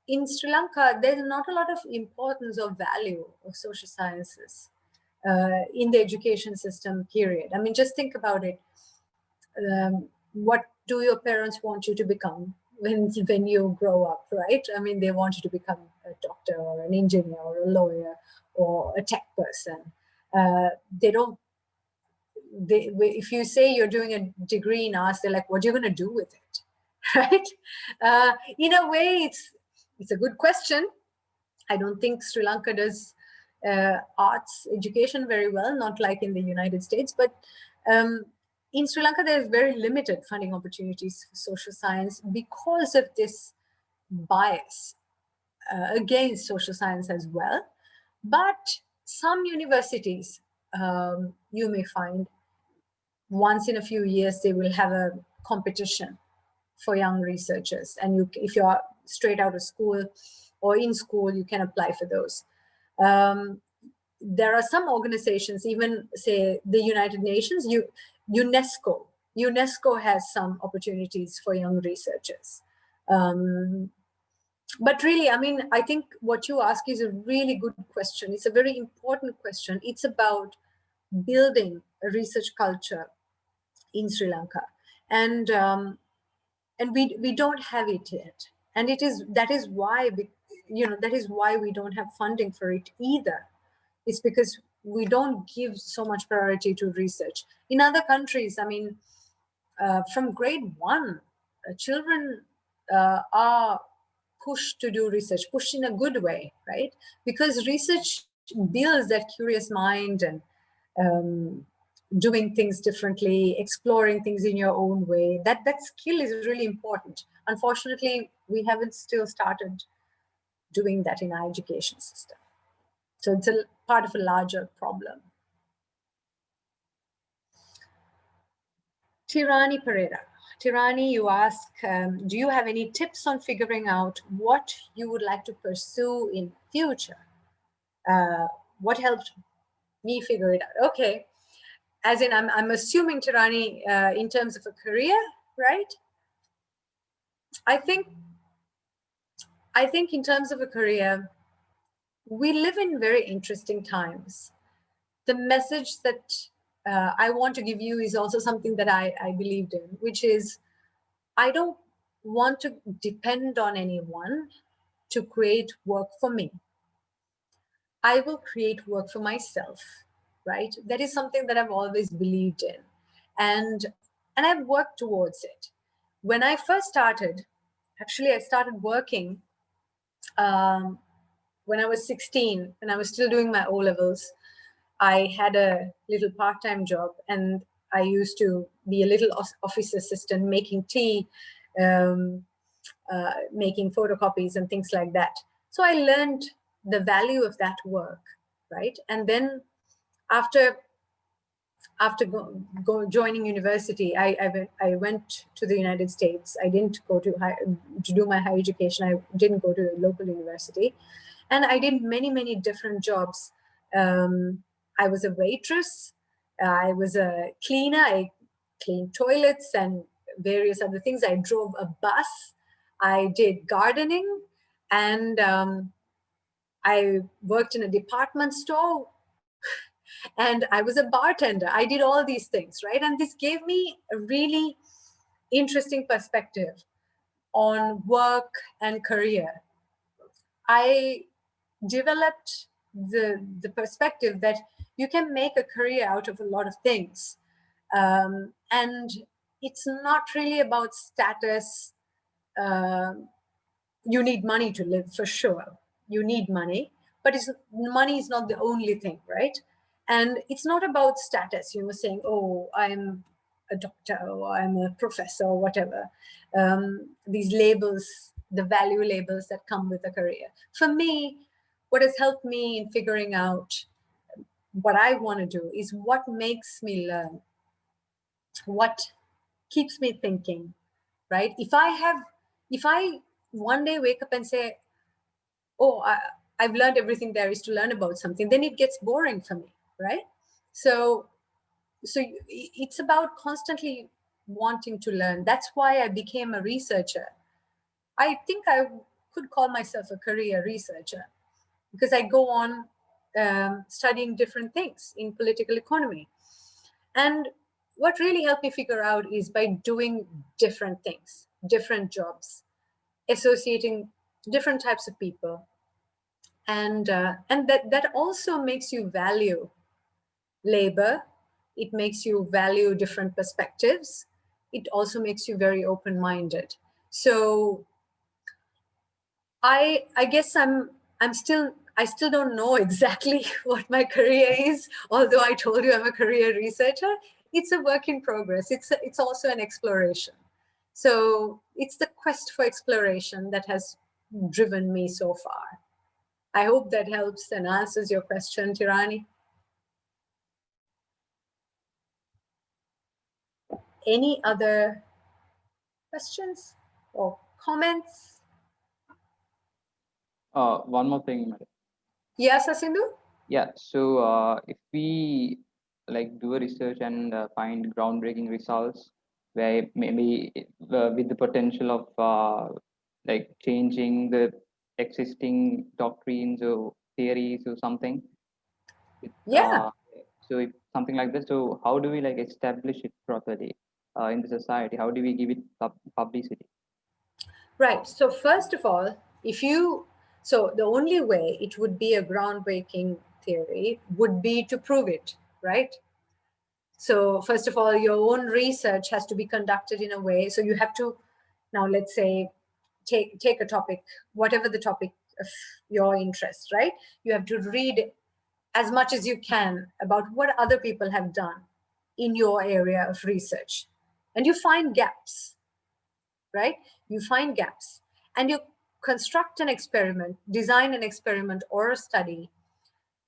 Speaker 3: in Sri Lanka, there's not a lot of importance or value of social sciences in the education system, period. I mean, just think about it. What do your parents want you to become when you grow up, right? I mean, they want you to become a doctor or an engineer or a lawyer or a tech person. If you say you're doing a degree in arts, they're like, what are you going to do with it? Right? In a way, it's a good question. I don't think Sri Lanka does arts education very well, not like in the United States, but in Sri Lanka, there is very limited funding opportunities for social science because of this bias against social science as well. But some universities, you may find, once in a few years, they will have a competition for young researchers. And if you are straight out of school or in school, you can apply for those. There are some organizations, even say the United Nations, UNESCO has some opportunities for young researchers. But really, I mean, I think what you ask is a really good question. It's a very important question. It's about building a research culture in Sri Lanka, and we don't have it yet. And that is why we don't have funding for it either. It's because we don't give so much priority to research. In other countries, I mean, from grade one, children are pushed to do research, pushed in a good way, right? Because research builds that curious mind and doing things differently, exploring things in your own way. That skill is really important. Unfortunately, we haven't still started doing that in our education system. So it's a part of a larger problem. Tirani Pereira. Tirani, you ask, do you have any tips on figuring out what you would like to pursue in future? What helped me figure it out? Okay. As in, I'm assuming, Tirani, in terms of a career, right? I think in terms of a career, we live in very interesting times. The message that I want to give you is also something that I believed in, which is I don't want to depend on anyone to create work for me. I will create work for myself, right? That is something that I've always believed in. And I've worked towards it. When I first started, actually, I started working when I was 16, when I was still doing my O-levels. I had a little part-time job, and I used to be a little office assistant, making tea, making photocopies and things like that. So I learned the value of that work, right? And then after joining university, I went to the United States. I didn't go to do my higher education. I didn't go to a local university, and I did many different jobs. I was a waitress. I was a cleaner. I cleaned toilets and various other things. I drove a bus. I did gardening, and I worked in a department store, and I was a bartender. I did all these things, right? And this gave me a really interesting perspective on work and career. I developed the perspective that you can make a career out of a lot of things. And it's not really about status. You need money to live, for sure. You need money, but money is not the only thing, right? And it's not about status, saying, oh, I'm a doctor or I'm a professor or whatever. These labels, the value labels that come with a career. For me, what has helped me in figuring out what I want to do is what makes me learn, what keeps me thinking, right? If I one day wake up and say, oh, I've learned everything there is to learn about something, then it gets boring for me, right? So it's about constantly wanting to learn. That's why I became a researcher. I think I could call myself a career researcher because I go on studying different things in political economy. And what really helped me figure out is by doing different things, different jobs, associating different types of people, and that also makes you value labor. It makes you value different perspectives. It also makes you very open-minded. So I guess I still don't know exactly what my career is, although I told you I'm a career researcher. it's a work in progress. It's also an exploration. So it's the quest for exploration that has driven me so far. I hope that helps and answers your question, Tirani. Any other questions or comments?
Speaker 2: One more thing, madam.
Speaker 3: Yes, Asindu?
Speaker 2: Yeah, so if we like do a research and find groundbreaking results, where maybe with the potential of like changing the existing doctrines or theories or something, it,
Speaker 3: Yeah.
Speaker 2: so if something like this, so how do we like establish it properly in the society? How do we give it publicity?
Speaker 3: Right. So first of all, so the only way it would be a groundbreaking theory would be to prove it, right? So first of all, your own research has to be conducted in a way. So you have to, now let's say, take a topic, whatever the topic of your interest, right? You have to read as much as you can about what other people have done in your area of research. And you find gaps, right? You find gaps and you construct an experiment, design an experiment or a study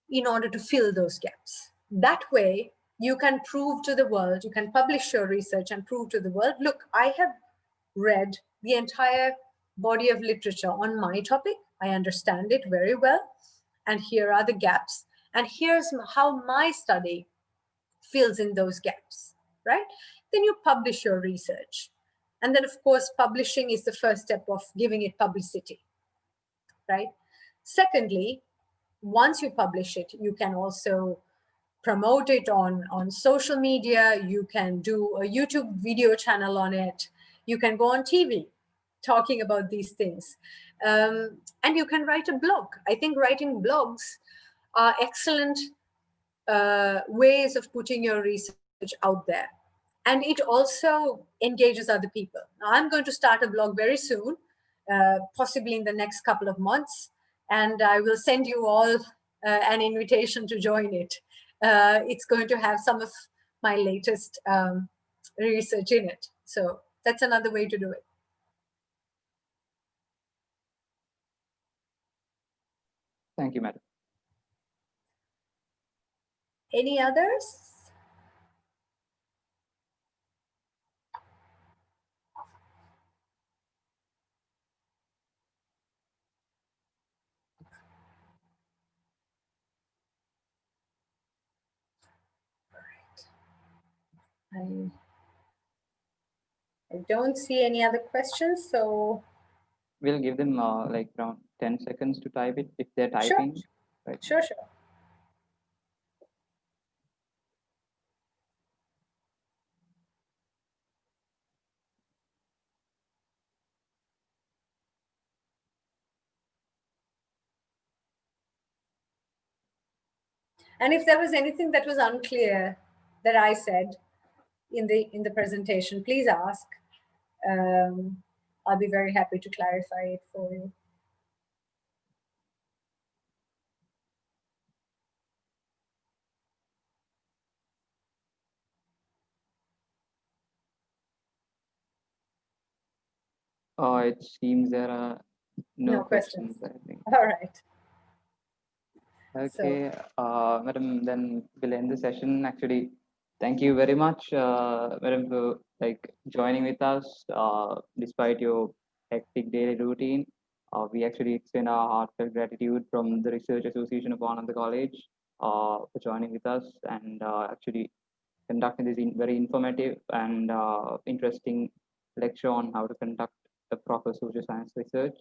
Speaker 3: in order to fill those gaps. That way, you can prove to the world, you can publish your research and prove to the world, look, I have read the entire body of literature on my topic. I understand it very well. And here are the gaps. And here's how my study fills in those gaps, right? Then you publish your research. And then, of course, publishing is the first step of giving it publicity, right? Secondly, once you publish it, you can also promote it on social media. You can do a YouTube video channel on it. You can go on TV talking about these things. And you can write a blog. I think writing blogs are excellent ways of putting your research out there. And it also engages other people. Now, I'm going to start a blog very soon, possibly in the next couple of months, and I will send you all an invitation to join it. It's going to have some of my latest research in it. So that's another way to do it.
Speaker 2: Thank you, madam.
Speaker 3: Any others? I don't see any other questions, so
Speaker 2: We'll give them like around 10 seconds to type it if they're
Speaker 3: sure,
Speaker 2: typing. Right.
Speaker 3: sure. And if there was anything that was unclear that I said in the presentation, please ask. I'll be very happy to clarify it for you.
Speaker 2: It seems there are no questions, I think.
Speaker 3: All right.
Speaker 2: Okay, madam, then we'll end the session. Actually, thank you very much, madam, for like joining with us despite your hectic daily routine. We actually extend our heartfelt gratitude from the Research Association of Ananda College for joining with us and actually conducting this very informative and interesting lecture on how to conduct a proper social science research.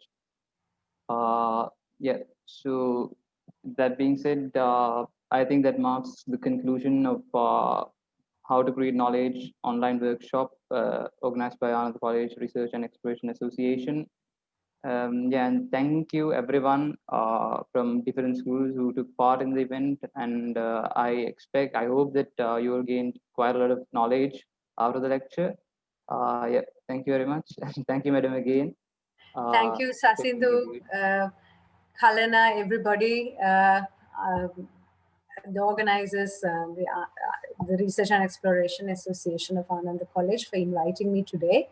Speaker 2: Yeah, so that being said, I think that marks the conclusion of how to create knowledge online workshop organized by Anand College Research and Exploration Association. Yeah, and thank you everyone from different schools who took part in the event. And I hope that you will gain quite a lot of knowledge out of the lecture. Yeah, thank you very much. Thank you, madam, again.
Speaker 3: Thank you, Sasindu, Kalana, everybody. the organizers, the Research and Exploration Association of Ananda College, for inviting me today.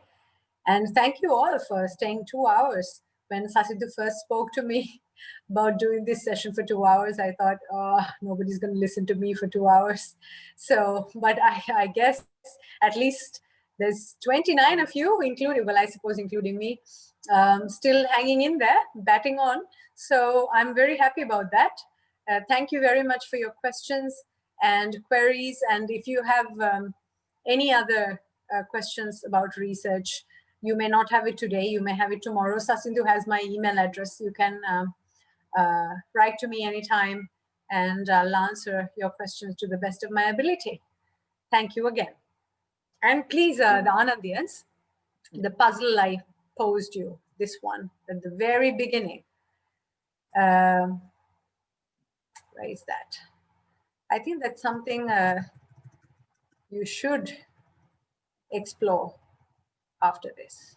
Speaker 3: And thank you all for staying 2 hours. When Sasidhu first spoke to me about doing this session for 2 hours, I thought, oh, nobody's going to listen to me for 2 hours. So, but I guess at least there's 29 of you, including, well, I suppose including me, still hanging in there, batting on. So I'm very happy about that. Thank you very much for your questions and queries. And if you have any other questions about research, you may not have it today, you may have it tomorrow. Sasindhu has my email address. You can write to me anytime and I'll answer your questions to the best of my ability. Thank you again. And please, the Anandians, the puzzle I posed you, this one at the very beginning. Where is that? I think that's something you should explore after this.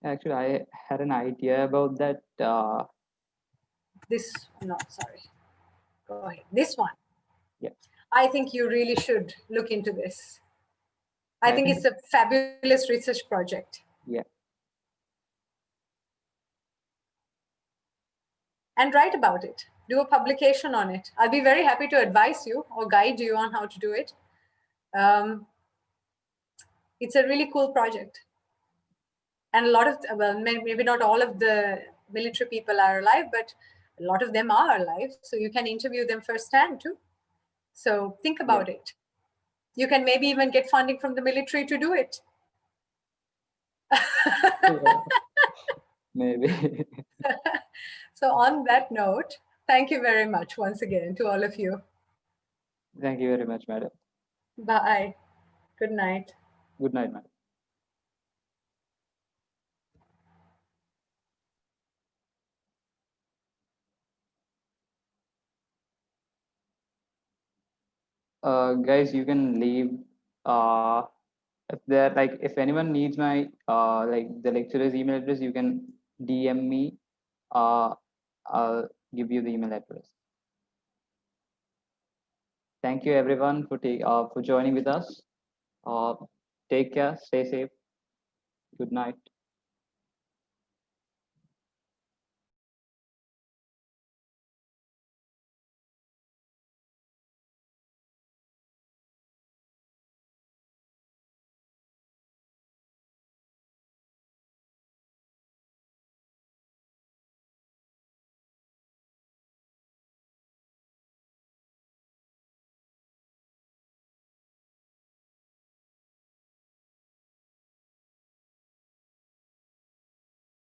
Speaker 2: Actually, I had an idea about that.
Speaker 3: This, no, sorry. Go ahead. This one.
Speaker 2: Yeah.
Speaker 3: I think you really should look into this. I think it's a fabulous research project.
Speaker 2: Yeah.
Speaker 3: And write about it. Do a publication on it. I'll be very happy to advise you or guide you on how to do it. It's a really cool project. And a lot of, well, maybe not all of the military people are alive, but a lot of them are alive. So you can interview them firsthand too. So think about it. You can maybe even get funding from the military to do it.
Speaker 2: Maybe.
Speaker 3: So on that note, thank you very much once again to all of you.
Speaker 2: Thank you very much, madam.
Speaker 3: Bye. Good night.
Speaker 2: Good night, madam. Guys, you can leave. If there, like, if anyone needs my like the lecturer's email address, you can DM me. I'll give you the email address. Thank you everyone for joining with us. Take care, stay safe. Good night.